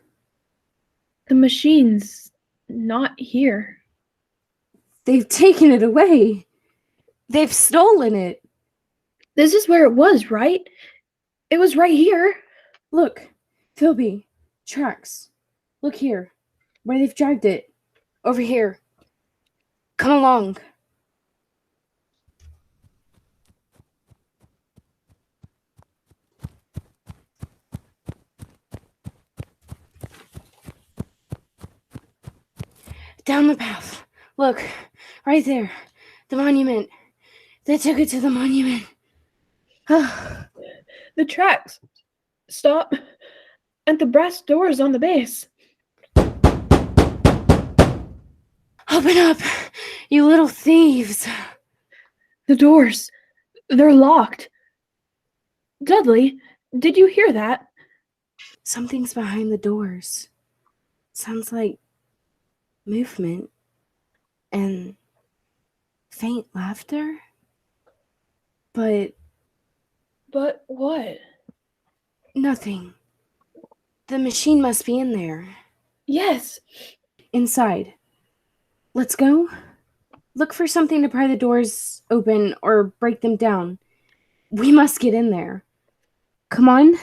The machine's not here. They've taken it away. They've stolen it. This is where it was, right? It was right here. Look, Filby, tracks. Look here, where they've dragged it. Over here. Come along. Down the path. Look, right there. The monument. They took it to the monument. The tracks stop at the brass doors on the base. Open up, you little thieves. The doors, they're locked. Dudley, did you hear that? Something's behind the doors. Sounds like movement and faint laughter. But what? Nothing. The machine must be in there. Yes. Inside. Let's go. Look for something to pry the doors open or break them down. We must get in there. Come on.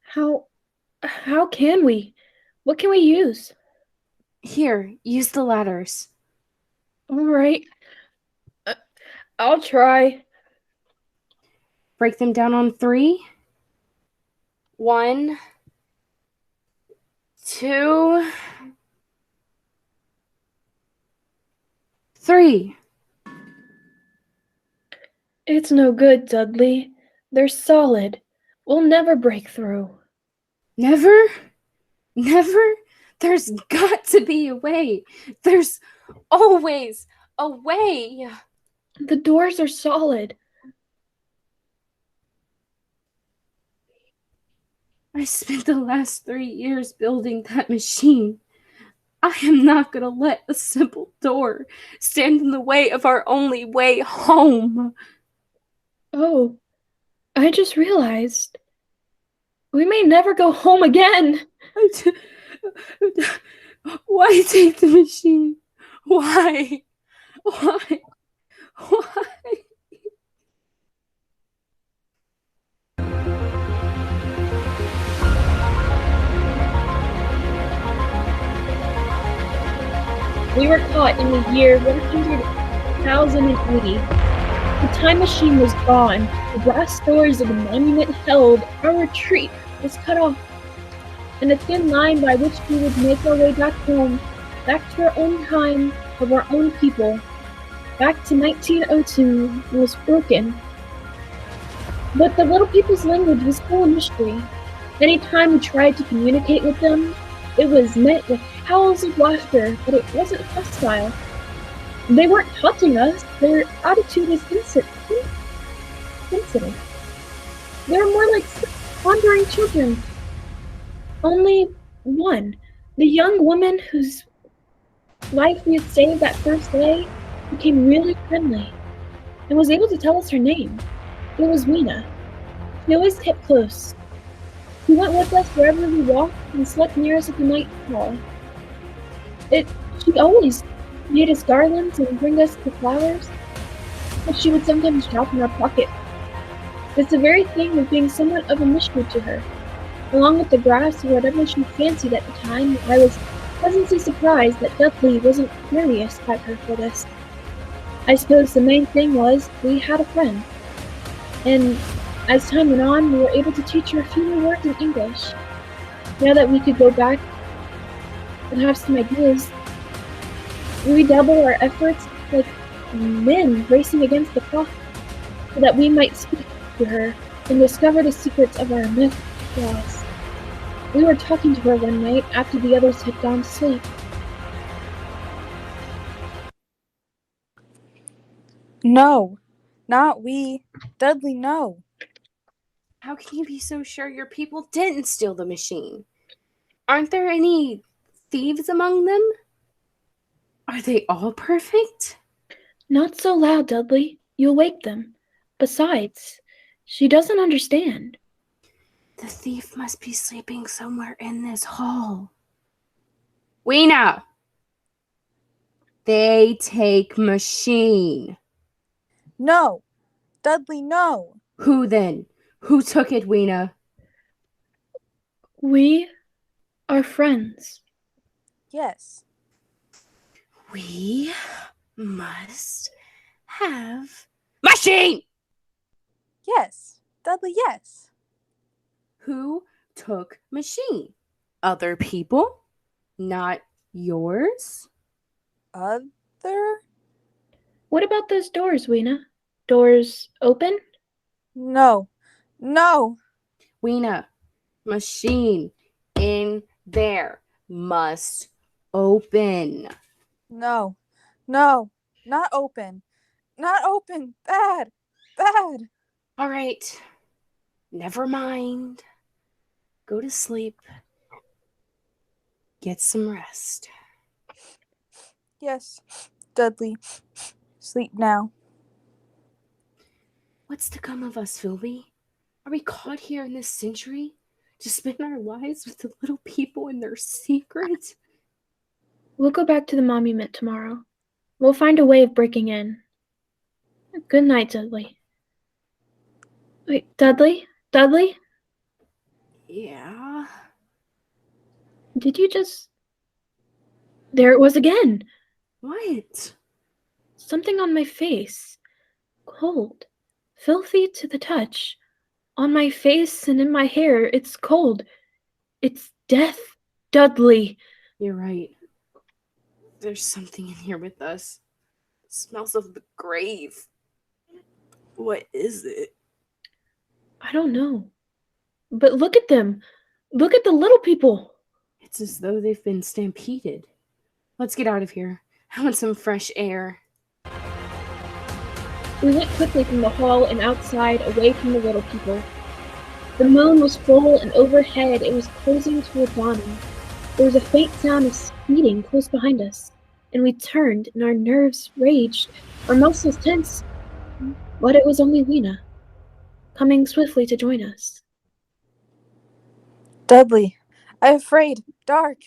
How can we? What can we use? Here, use the ladders. All right. I'll try. Break them down on 3. 1, 2. 3. It's no good, Dudley. They're solid. We'll never break through. Never? Never? There's got to be a way. There's always a way. The doors are solid. I spent the last 3 years building that machine. I am not going to let a simple door stand in the way of our only way home. Oh, I just realized we may never go home again. Why take the machine? Why? Why? Why? We were caught in the year 100,080. The time machine was gone. The brass doors of the monument held. Our retreat was cut off. And the thin line by which we would make our way back home, back to our own time, of our own people, back to 1902, was broken. But the little people's language was full of mystery. Any time we tried to communicate with them, it was met with howls of laughter, but it wasn't hostile. They weren't taunting us. Their attitude was incident. They were more like wandering children. Only one, the young woman whose life we had saved that first day, became really friendly and was able to tell us her name. It was Wena. She always kept close. She went with us wherever we walked and slept near us at the night hall. She always made us garlands and bring us the flowers, but she would sometimes drop in our pocket. It's the very thing of being somewhat of a mystery to her. Along with the grass or whatever she fancied at the time, I was pleasantly surprised that Dudley wasn't furious at her for this. I suppose the main thing was we had a friend, and as time went on, we were able to teach her a few new words in English. Now that we could go back and have some ideas, we redouble our efforts like men racing against the clock, so that we might speak to her and discover the secrets of our myth laws. We were talking to her one night after the others had gone to sleep. No, not we. Dudley, no. How can you be so sure your people didn't steal the machine? Aren't there any thieves among them? Are they all perfect? Not so loud, Dudley. You'll wake them. Besides, she doesn't understand. The thief must be sleeping somewhere in this hall. Wena! They take machine. No. Dudley, no. Who then? Who took it, Wena? We are friends. Yes. We must have machine! Yes. Dudley, yes. Who took machine? Other people? Not yours? Other? What about those doors, Wena? Doors open? No. No. Wena, machine in there must open. No. No. Not open. Not open. Bad. Bad. All right. Never mind. Go to sleep. Get some rest. Yes. Dudley. Sleep now. What's to come of us, Filby? Are we caught here in this century to spend our lives with the little people and their secrets? We'll go back to the monument tomorrow. We'll find a way of breaking in. Good night, Dudley. Wait, Dudley? Dudley? Yeah? Did you just... There it was again! What? Something on my face. Cold. Filthy to the touch. On my face and in my hair, it's cold. It's death, Dudley. You're right. There's something in here with us. Smells of the grave. What is it? I don't know. But look at them. Look at the little people. It's as though they've been stampeded. Let's get out of here. I want some fresh air. We went quickly from the hall and outside, away from the little people. The moon was full, and overhead it was closing toward dawning. There was a faint sound of speeding close behind us, and we turned, and our nerves raged, our muscles tense. But it was only Wena, coming swiftly to join us. Dudley, I'm afraid. Dark.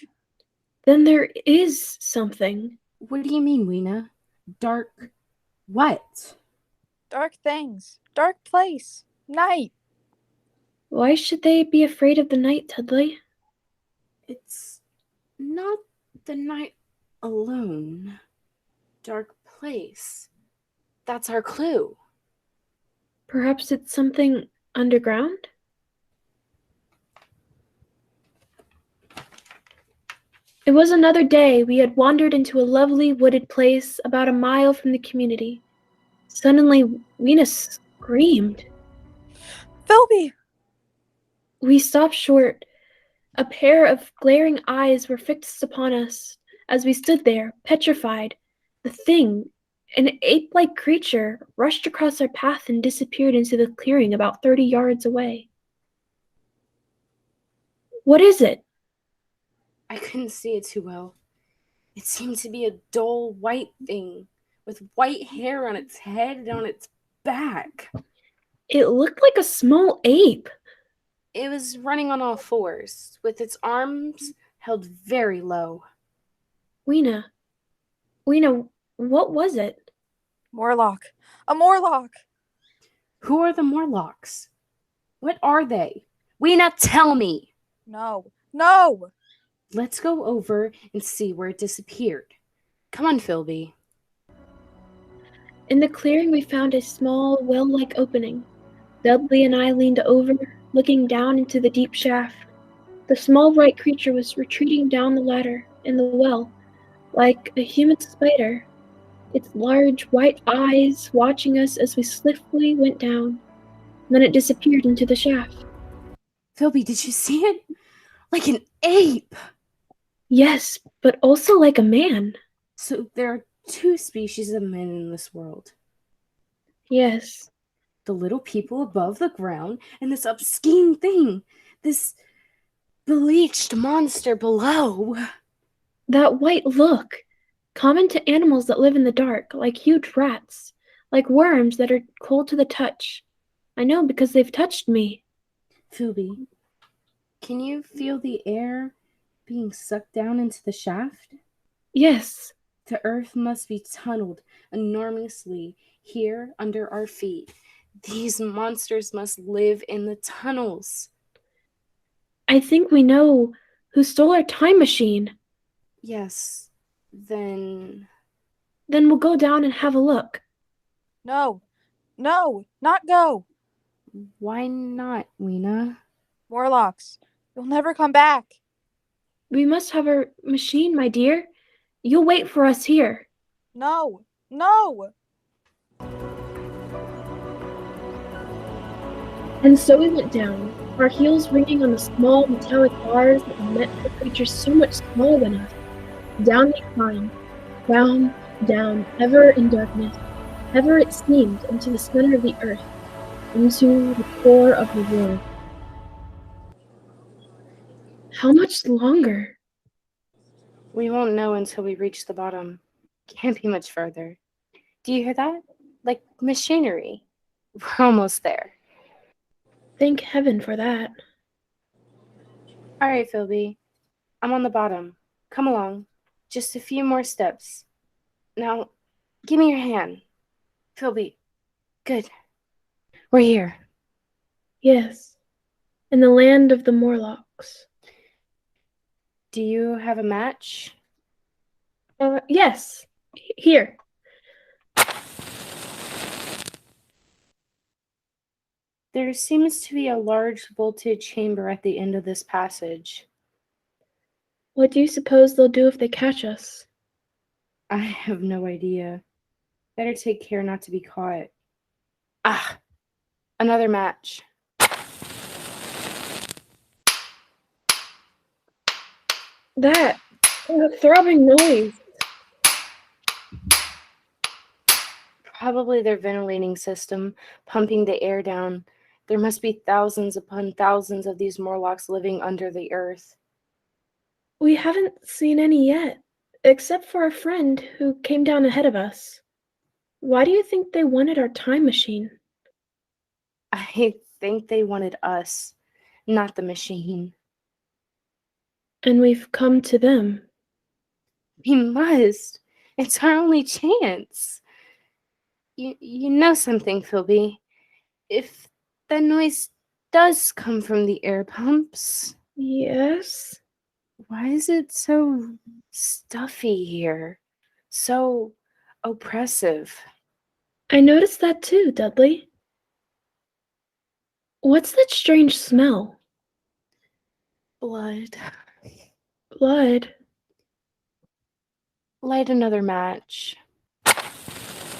Then there is something. What do you mean, Wena? Dark what? Dark things. Dark place. Night. Why should they be afraid of the night, Dudley? It's not the night alone. Dark place. That's our clue. Perhaps it's something underground? It was another day. We had wandered into a lovely wooded place about a mile from the community. Suddenly, Wena screamed. Filby! We stopped short. A pair of glaring eyes were fixed upon us as we stood there, petrified. The thing, an ape-like creature, rushed across our path and disappeared into the clearing about 30 yards away. What is it? I couldn't see it too well. It seemed to be a dull white thing with white hair on its head and on its back. It looked like a small ape. It was running on all fours, with its arms held very low. Wena, what was it? Morlock. A Morlock! Who are the Morlocks? What are they? Wena, tell me! No. No! Let's go over and see where it disappeared. Come on, Filby. In the clearing, we found a small, well-like opening. Dudley and I leaned over, looking down into the deep shaft. The small white creature was retreating down the ladder in the well, like a human spider, its large white eyes watching us as we swiftly went down. Then it disappeared into the shaft. Filby, did you see it? Like an ape! Yes, but also like a man. So there are two species of men in this world. Yes. The little people above the ground, and this obscene thing, this bleached monster below. That white look, common to animals that live in the dark, like huge rats, like worms that are cold to the touch. I know because they've touched me. Filby, can you feel the air being sucked down into the shaft? Yes. The earth must be tunneled enormously here under our feet. These monsters must live in the tunnels. I think we know who stole our time machine. Yes, then we'll go down and have a look. No. No, not go. Why not, Wena? Morlocks. You'll never come back. We must have our machine, my dear. You'll wait for us here. No. No. And so we went down, our heels ringing on the small metallic bars that meant for creatures so much smaller than us. Down we climbed, down, ever in darkness, ever it seemed into the center of the earth, into the core of the world. How much longer? We won't know until we reach the bottom. Can't be much further. Do you hear that? Like machinery. We're almost there. Thank heaven for that. All right, Filby. I'm on the bottom. Come along. Just a few more steps. Now, give me your hand. Filby. Good. We're here. Yes. In the land of the Morlocks. Do you have a match? Yes. Here. There seems to be a large vaulted chamber at the end of this passage. What do you suppose they'll do if they catch us? I have no idea. Better take care not to be caught. Ah, another match. That throbbing noise. Probably their ventilating system, pumping the air down. There must be thousands upon thousands of these Morlocks living under the earth. We haven't seen any yet, except for our friend who came down ahead of us. Why do you think they wanted our time machine? I think they wanted us, not the machine. And we've come to them. We must. It's our only chance. You know something, Filby. If that noise does come from the air pumps... Yes? Why is it so stuffy here? So oppressive? I noticed that too, Dudley. What's that strange smell? Blood. Blood. Light another match.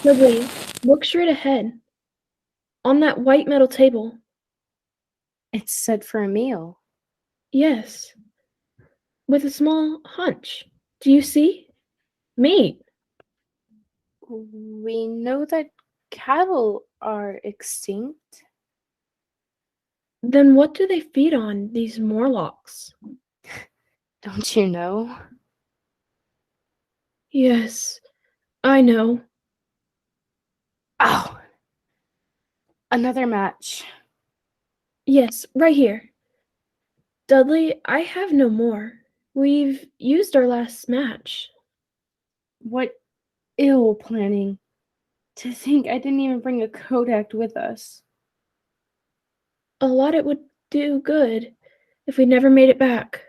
Dudley, look straight ahead. On that white metal table. It's set for a meal. Yes. With a small hunch. Do you see? Meat. We know that cattle are extinct. Then what do they feed on, these Morlocks? Don't you know? Yes, I know. Ow! Another match. Yes, right here. Dudley, I have no more. We've used our last match. What ill planning. To think I didn't even bring a Kodak with us. A lot it would do good if we never made it back.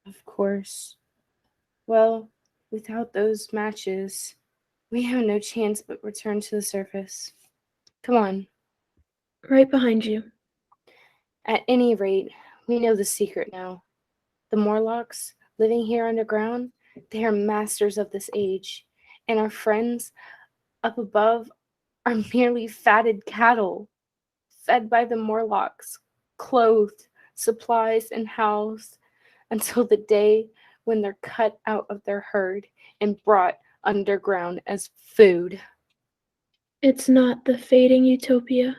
Of course. Well, without those matches, we have no chance but return to the surface. Come on. Right behind you. At any rate, we know the secret now. The Morlocks, living here underground, they are masters of this age, and our friends up above are merely fatted cattle, fed by the Morlocks, clothed, supplies, and housed, until the day when they're cut out of their herd and brought underground as food. It's not the fading utopia.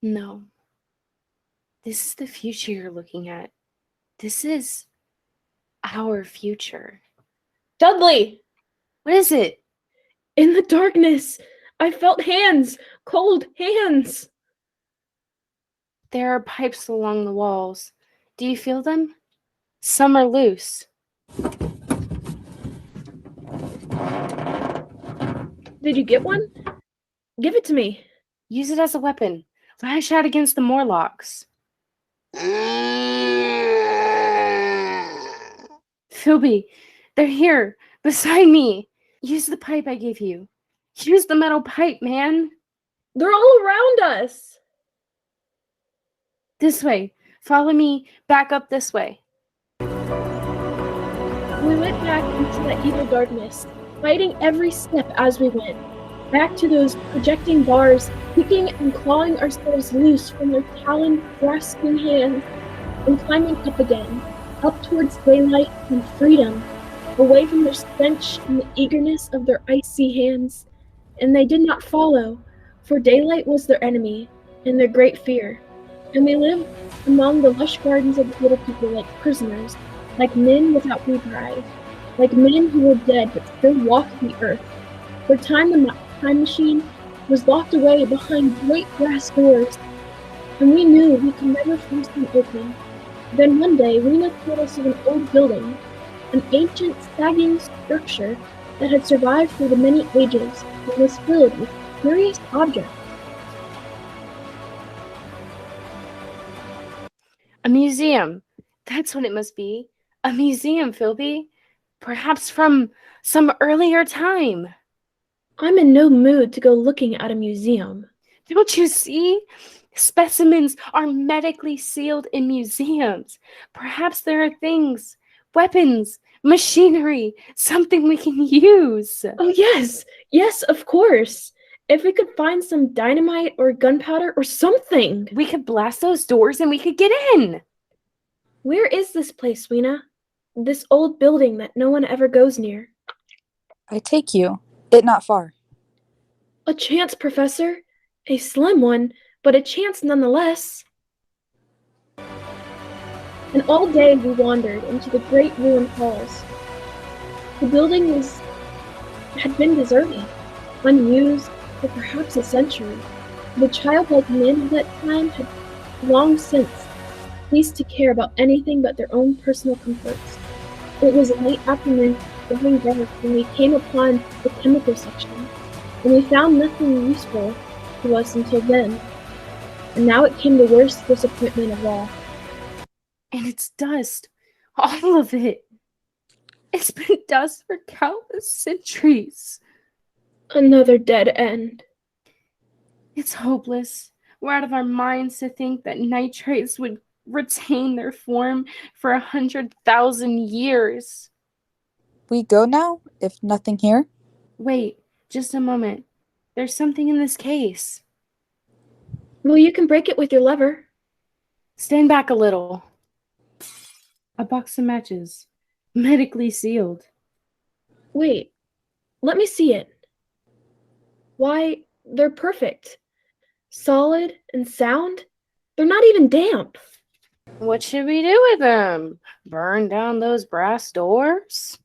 No. This is the future you're looking at. This is our future. Dudley! What is it? In the darkness, I felt hands, cold hands. There are pipes along the walls. Do you feel them? Some are loose. Did you get one? Give it to me. Use it as a weapon. Lash out against the Morlocks. Filby, they're here, beside me. Use the pipe I gave you. Use the metal pipe, man. They're all around us. This way. Follow me back up this way. We went back into that evil darkness, fighting every step as we went. Back to those projecting bars, kicking and clawing ourselves loose from their taloned, grasping hands, and climbing up again, up towards daylight and freedom, away from their stench and the eagerness of their icy hands. And they did not follow, for daylight was their enemy, and their great fear. And they lived among the lush gardens of the little people like prisoners, like men without reprise, like men who were dead but still walked the earth. For time the time machine was locked away behind great brass doors, and we knew we could never force them open. Then one day, Wena told us of an old building, an ancient, sagging structure that had survived through the many ages and was filled with curious objects. A museum. That's what it must be. A museum, Filby. Perhaps from some earlier time. I'm in no mood to go looking at a museum. Don't you see? Specimens are medically sealed in museums. Perhaps there are things, weapons, Machinery! Something we can use! Oh, yes! Yes, of course! If we could find some dynamite or gunpowder or something! We could blast those doors and we could get in! Where is this place, Wena? This old building that no one ever goes near. I take you. It not far. A chance, Professor. A slim one, but a chance nonetheless. And all day we wandered into the great ruined halls. The building had been deserted, unused for perhaps a century. The childlike men of that time had long since ceased to care about anything but their own personal comforts. It was a late afternoon during dark when we came upon the chemical section, and we found nothing useful to us until then. And now it came the worst disappointment of all. And it's dust. All of it. It's been dust for countless centuries. Another dead end. It's hopeless. We're out of our minds to think that nitrates would retain their form for 100,000 years. We go now, if nothing here? Wait, just a moment. There's something in this case. Well, you can break it with your lever. Stand back a little. A box of matches. Medically sealed. Wait, let me see it. Why, they're perfect. Solid and sound. They're not even damp. What should we do with them? Burn down those brass doors?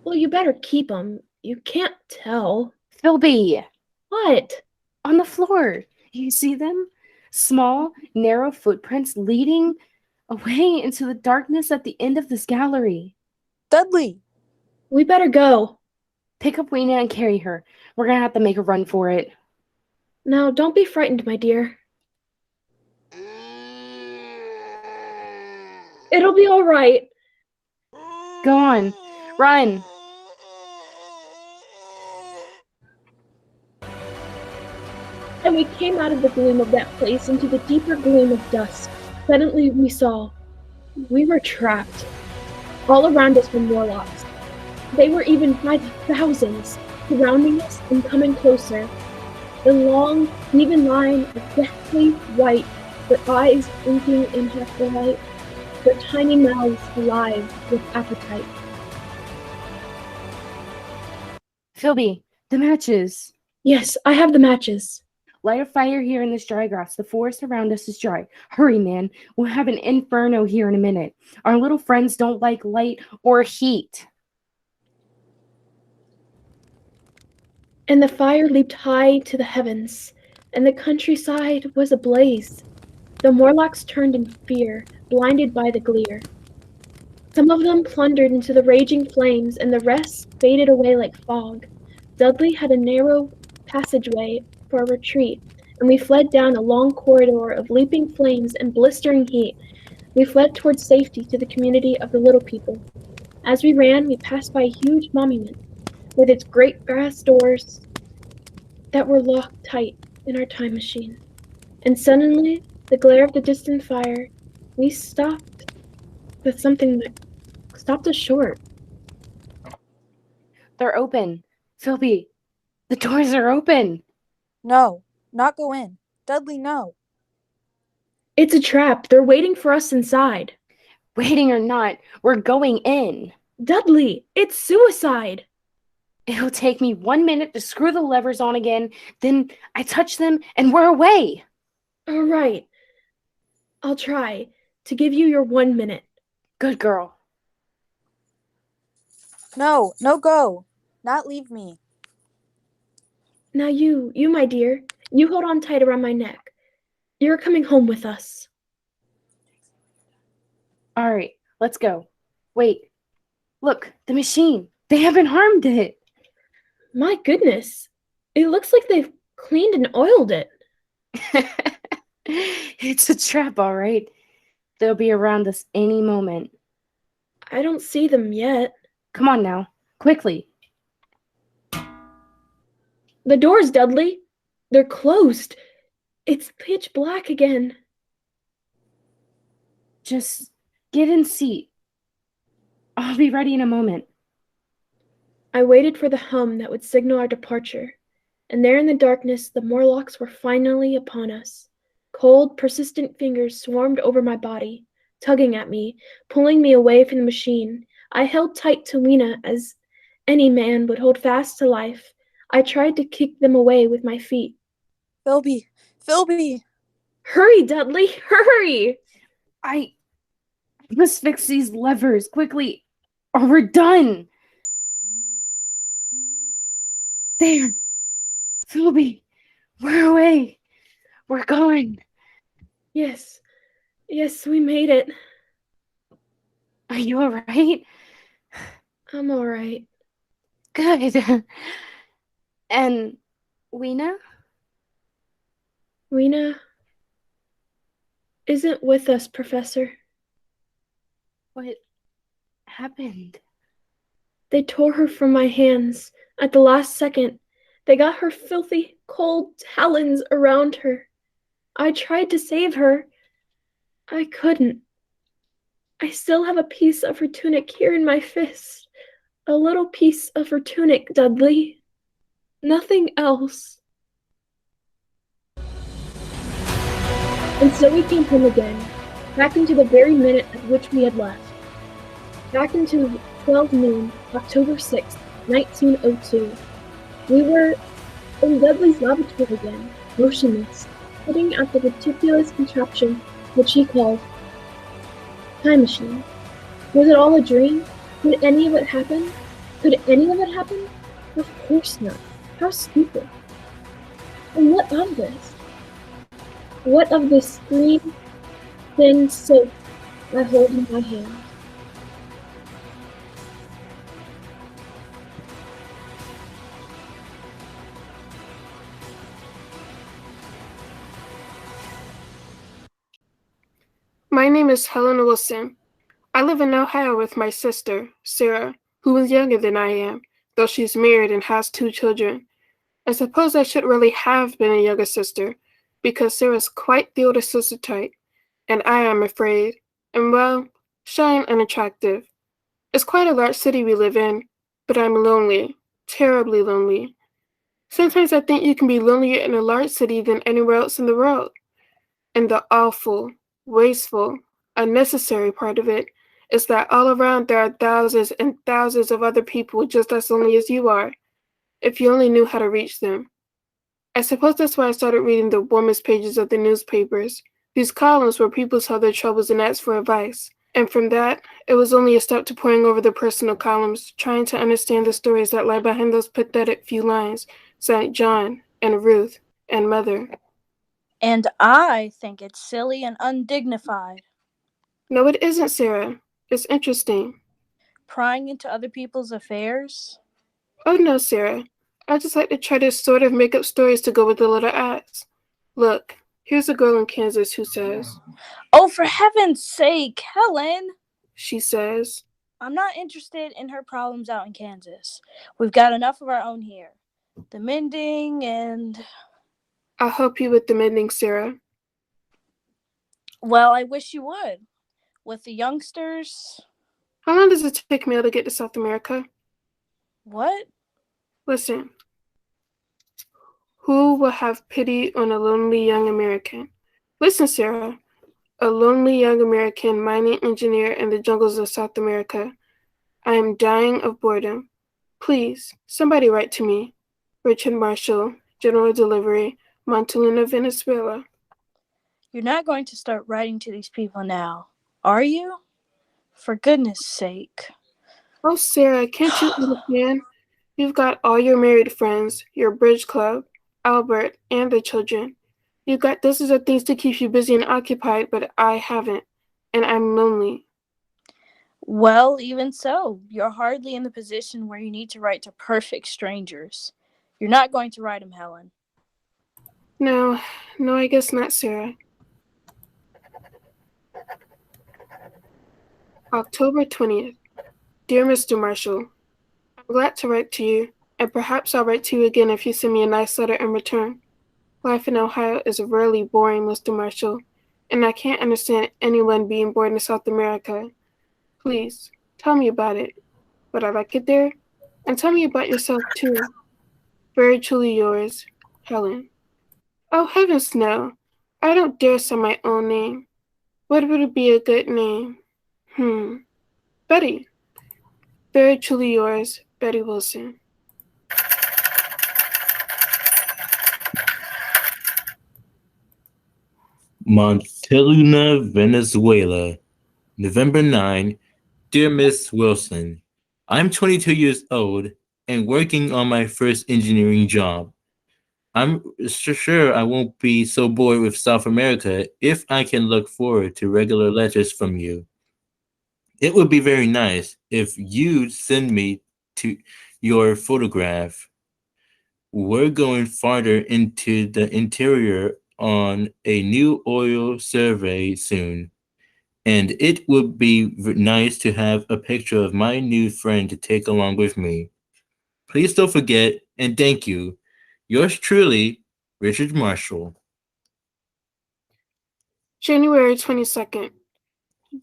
Well, you better keep them. You can't tell. Filby! What? On the floor. You see them? Small, narrow footprints leading away into the darkness at the end of this gallery. Dudley! We better go. Pick up Wena and carry her. We're gonna have to make a run for it. Now, don't be frightened, my dear. It'll be all right. Go on. Run. And we came out of the gloom of that place into the deeper gloom of dusk. Suddenly we saw we were trapped. All around us were Morlocks. They were even by the thousands, surrounding us and coming closer. The long, even line of deathly white, their eyes blinking in half the light, their tiny mouths alive with appetite. Filby, the matches. Yes, I have the matches. Light a fire here in this dry grass. The forest around us is dry. Hurry, man. We'll have an inferno here in a minute. Our little friends don't like light or heat. And the fire leaped high to the heavens, and the countryside was ablaze. The Morlocks turned in fear, blinded by the glare. Some of them plundered into the raging flames, and the rest faded away like fog. Dudley had a narrow passageway for a retreat, and we fled down a long corridor of leaping flames and blistering heat. We fled towards safety to the community of the little people. As we ran, we passed by a huge monument with its great brass doors that were locked tight in our time machine. And suddenly, the glare of the distant fire, we stopped with something that stopped us short. They're open. Filby, the doors are open. No, not go in. Dudley, no. It's a trap. They're waiting for us inside. Waiting or not, we're going in. Dudley, it's suicide. It'll take me 1 minute to screw the levers on again, then I touch them and we're away. All right. I'll try to give you your 1 minute. Good girl. No, no go. Not leave me. Now you, my dear, you hold on tight around my neck. You're coming home with us. All right, let's go. Wait, look, the machine. They haven't harmed it. My goodness. It looks like they've cleaned and oiled it. It's a trap, all right. They'll be around us any moment. I don't see them yet. Come on now, quickly. The doors, Dudley. They're closed. It's pitch black again. Just get in seat. I'll be ready in a moment. I waited for the hum that would signal our departure, and there in the darkness the Morlocks were finally upon us. Cold, persistent fingers swarmed over my body, tugging at me, pulling me away from the machine. I held tight to Wena as any man would hold fast to life. I tried to kick them away with my feet. Filby! Filby! Hurry, Dudley! Hurry! I must fix these levers quickly, or we're done. There. Filby, we're away. We're going. Yes, we made it. Are you all right? I'm all right. Good. And Wena? Wena isn't with us, Professor. What happened? They tore her from my hands at the last second. They got her filthy, cold talons around her. I tried to save her. I couldn't. I still have a piece of her tunic here in my fist. A little piece of her tunic, Dudley. Nothing else. And so we came home again, back into the very minute at which we had left. Back into 12 noon, October 6th, 1902. We were in Dudley's laboratory again, motionless, sitting at the ridiculous contraption which he called time machine. Was it all a dream? Could any of it happen? Could any of it happen? Of course not. How stupid. And what of this? What of this green, thin soap I hold in my hand? My name is Helen Wilson. I live in Ohio with my sister, Sarah, who is younger than I am, though she's married and has 2 children. I suppose I should really have been a younger sister, because Sarah's quite the older sister type, and I am afraid, and well, shy and unattractive. It's quite a large city we live in, but I'm lonely, terribly lonely. Sometimes I think you can be lonelier in a large city than anywhere else in the world. And the awful, wasteful, unnecessary part of it is that all around there are thousands and thousands of other people just as lonely as you are, if you only knew how to reach them. I suppose that's why I started reading the warmest pages of the newspapers, these columns where people tell their troubles and ask for advice. And from that, it was only a step to poring over the personal columns, trying to understand the stories that lie behind those pathetic few lines, St. John and Ruth and Mother. And I think it's silly and undignified. No, it isn't, Sarah. It's interesting. Prying into other people's affairs? Oh no, Sarah. I just like to try to sort of make up stories to go with the little ads. Look, here's a girl in Kansas who says, "Oh, for heaven's sake, Helen!" She says, "I'm not interested in her problems out in Kansas. We've got enough of our own here. The mending and..." I'll help you with the mending, Sarah. Well, I wish you would. With the youngsters... How long does it take mail to get to South America? What? Listen. Who will have pity on a lonely young American? Listen, Sarah. A lonely young American mining engineer in the jungles of South America. I am dying of boredom. Please, somebody write to me. Richard Marshall, General Delivery, Montellina, Venezuela. You're not going to start writing to these people now, are you? For goodness sake. Oh, Sarah, can't you understand? You've got all your married friends, your bridge club, Albert, and the children. You've got dozens of things to keep you busy and occupied, but I haven't, and I'm lonely. Well, even so, you're hardly in the position where you need to write to perfect strangers. You're not going to write them, Helen. No, I guess not, Sarah. October 20th. Dear Mr. Marshall, I'm glad to write to you, and perhaps I'll write to you again if you send me a nice letter in return. Life in Ohio is really boring, Mr. Marshall, and I can't understand anyone being born in South America. Please, Tell me about it. Would I like it there? And tell me about yourself, too. Very truly yours, Helen. Oh, heavens no. I don't dare say my own name. What would be a good name? Betty. Very truly yours, Betty Wilson. Monteluna, Venezuela, November 9. Dear Miss Wilson, I'm 22 years old and working on my first engineering job. I'm sure I won't be so bored with South America if I can look forward to regular letters from you. It would be very nice if you'd send me to your photograph. We're going farther into the interior on a new oil survey soon, and it would be nice to have a picture of my new friend to take along with me. Please don't forget, and thank you. Yours truly, Richard Marshall. January 22nd.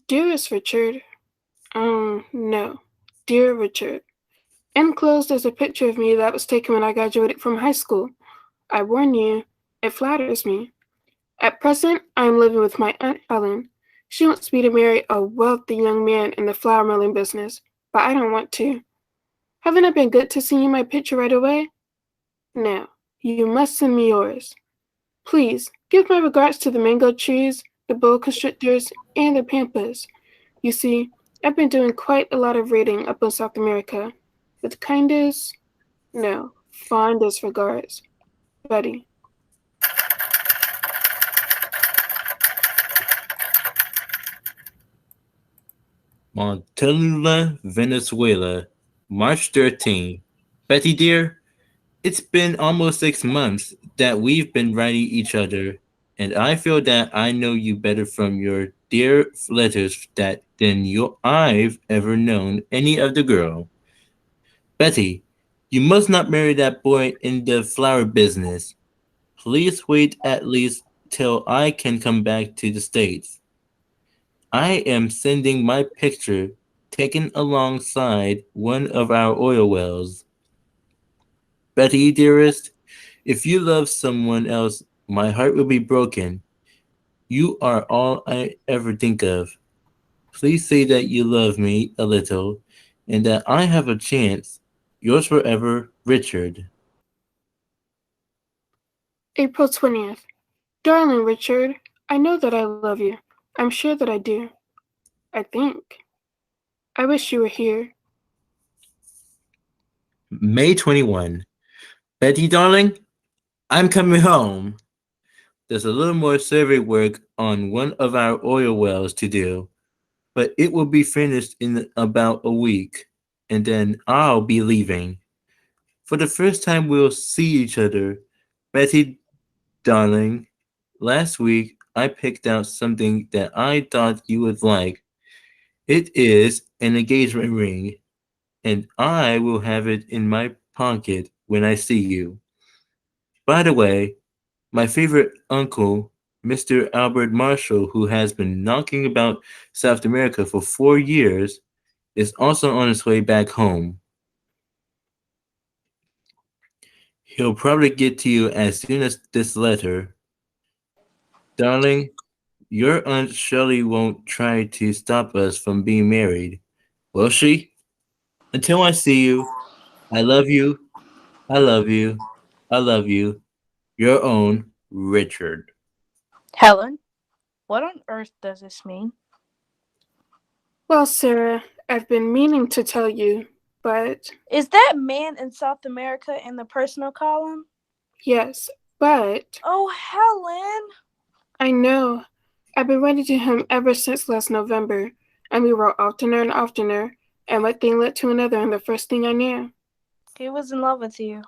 Dearest Richard. No. Dear Richard. Enclosed is a picture of me that was taken when I graduated from high school. I warn you, it flatters me. At present, I am living with my Aunt Helen. She wants me to marry a wealthy young man in the flour milling business, but I don't want to. Haven't I been good to send you my picture right away? Now, you must send me yours. Please, give my regards to the mango trees, the boa constrictors, and the pampas. You see, I've been doing quite a lot of reading up in South America. With fondest regards, Betty. Monteluna, Venezuela, March 13. Betty dear, it's been almost 6 months that we've been writing each other, and I feel that I know you better from your dear letters than I've ever known any other girl. Betty, you must not marry that boy in the flower business. Please wait at least till I can come back to the States. I am sending my picture taken alongside one of our oil wells. Betty, dearest, if you love someone else, my heart will be broken. You are all I ever think of. Please say that you love me a little and that I have a chance. Yours forever, Richard. April 20th. Darling Richard, I know that I love you. I'm sure that I do. I think. I wish you were here. May 21. Betty, darling, I'm coming home. There's a little more survey work on one of our oil wells to do, but it will be finished in about a week, and then I'll be leaving. For the first time we'll see each other. Betty, darling, last week I picked out something that I thought you would like. It is an engagement ring, and I will have it in my pocket when I see you. By the way, my favorite uncle, Mr. Albert Marshall, who has been knocking about South America for 4 years, is also on his way back home. He'll probably get to you as soon as this letter. Darling, your Aunt Shirley won't try to stop us from being married, will she? Until I see you, I love you, I love you, I love you. Your own Richard. Helen, what on earth does this mean? Well, Sarah, I've been meaning to tell you, but... Is that man in South America in the personal column? Yes, but... Oh, Helen! I know. I've been writing to him ever since last November, and we wrote oftener and oftener, and one thing led to another, and the first thing I knew... He was in love with you.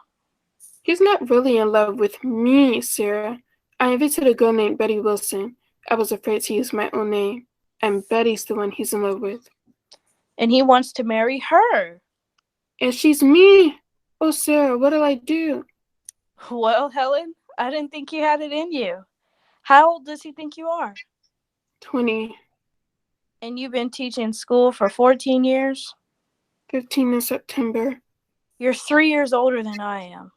He's not really in love with me, Sarah. I invented a girl named Betty Wilson. I was afraid to use my own name, and Betty's the one he's in love with. And he wants to marry her. And she's me! Oh, Sarah, what'll I do? Well, Helen, I didn't think you had it in you. How old does he think you are? 20. And you've been teaching school for 14 years? 15 in September. You're 3 years older than I am.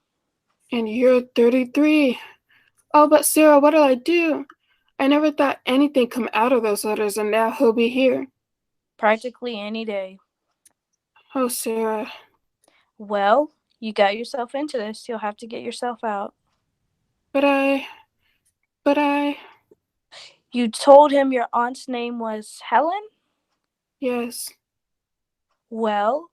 And you're 33. Oh, but Sarah, what'll I do? I never thought anything come out of those letters, and now he'll be here. Practically any day. Oh, Sarah. Well, you got yourself into this. You'll have to get yourself out. But I... You told him your aunt's name was Helen? Yes. Well,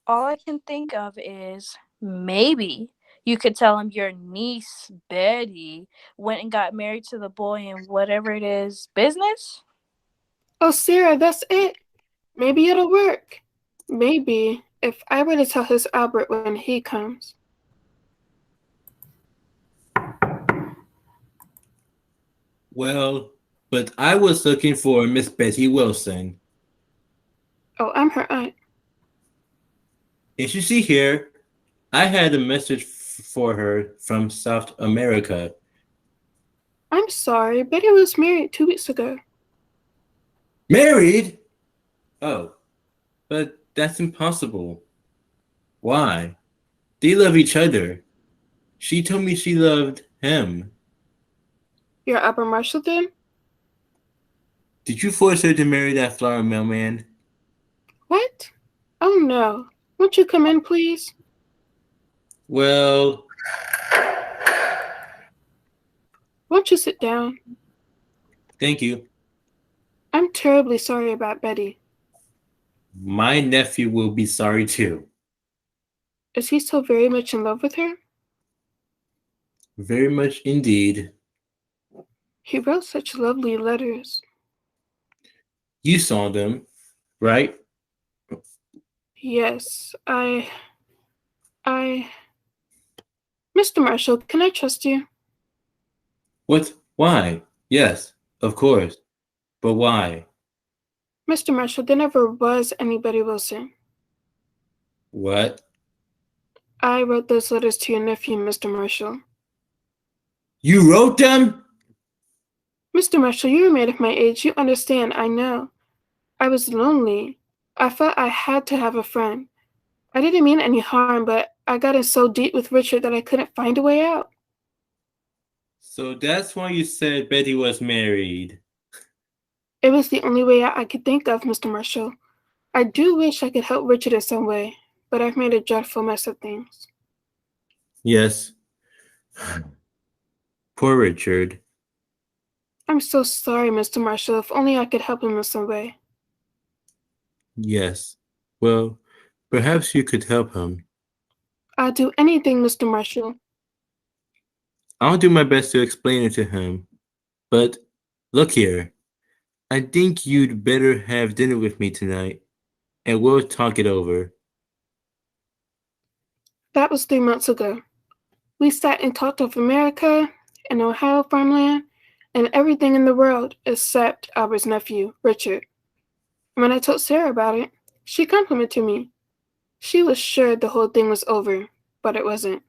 all I can think of is maybe you could tell him your niece, Betty, went and got married to the boy in whatever it is, business? Oh, Sarah, that's it. Maybe it'll work. Maybe if I were to tell his Albert when he comes. Well, but I was looking for Miss Betty Wilson. Oh, I'm her aunt. Isn't she here? I had a message for her from South America. I'm sorry, Betty was married 2 weeks ago. Married? Oh, but that's impossible. Why? They love each other. She told me she loved him. You're Albert Marshall then? Did you force her to marry that flower mailman? What? Oh no. Won't you come in, please? Well... Won't you sit down? Thank you. I'm terribly sorry about Betty. My nephew will be sorry too. Is he still very much in love with her? Very much indeed. He wrote such lovely letters. You saw them, right? Yes, Mr. Marshall, can I trust you? What? Why? Yes, of course. But why? Mr. Marshall, there never was anybody Wilson. What? I wrote those letters to your nephew, Mr. Marshall. You wrote them? Mr. Marshall, you're a man of my age. You understand, I know. I was lonely. I felt I had to have a friend. I didn't mean any harm, but I got in so deep with Richard that I couldn't find a way out. So that's why you said Betty was married. It was the only way out I could think of, Mr. Marshall. I do wish I could help Richard in some way, but I've made a dreadful mess of things. Yes. Poor Richard. I'm so sorry, Mr. Marshall. If only I could help him in some way. Yes. Well, perhaps you could help him. I'll do anything, Mr. Marshall. I'll do my best to explain it to him. But look here. I think you'd better have dinner with me tonight, and we'll talk it over. That was 3 months ago. We sat and talked of America and Ohio farmland and everything in the world except Albert's nephew, Richard. When I told Sarah about it, she complimented me. She was sure the whole thing was over, but it wasn't.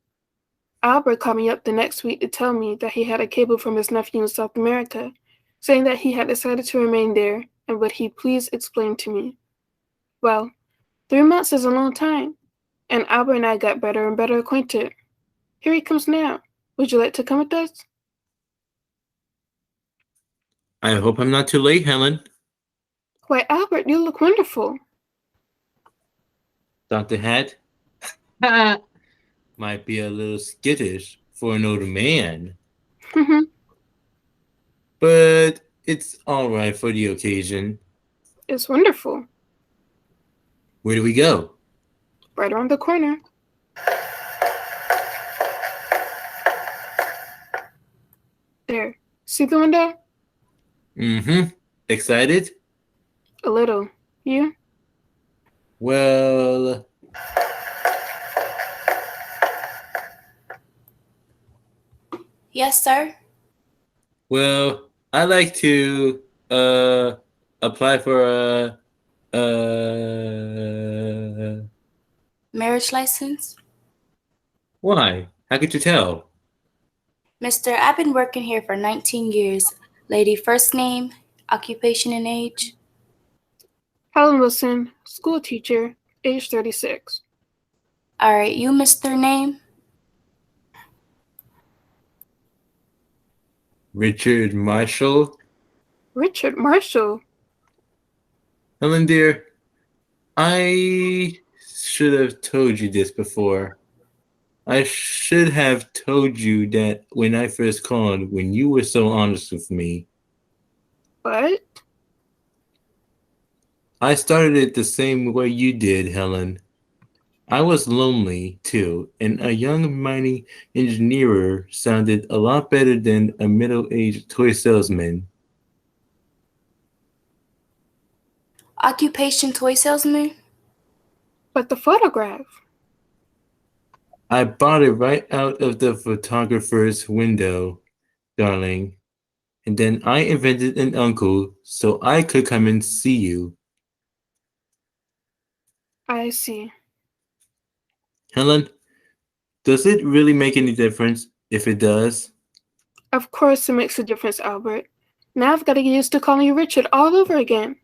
Albert called me up the next week to tell me that he had a cable from his nephew in South America, saying that he had decided to remain there and would he please explain to me. Well, 3 months is a long time, and Albert and I got better and better acquainted. Here he comes now. Would you like to come with us? I hope I'm not too late, Helen. Why, Albert, you look wonderful. Dr. Hat? Might be a little skittish for an older man. But it's all right for the occasion. It's wonderful. Where do we go? Right around the corner. There. See the window? Mm-hmm. Excited? A little. You? Well... Yes, sir. Well, I'd like to apply for a Marriage license? Why? How could you tell? Mister, I've been working here for 19 years. Lady, first name, occupation, and age? Helen Wilson, school teacher, age 36. All right, you missed their name? Richard Marshall. Richard Marshall? Helen, dear, I should have told you this before. I should have told you that when I first called, when you were so honest with me. What? I started it the same way you did, Helen. I was lonely, too, and a young mining engineer sounded a lot better than a middle-aged toy salesman. Occupation toy salesman? But the photograph. I bought it right out of the photographer's window, darling. And then I invented an uncle so I could come and see you. I see. Helen, does it really make any difference if it does? Of course it makes a difference, Albert. Now I've got to get used to calling you Richard all over again.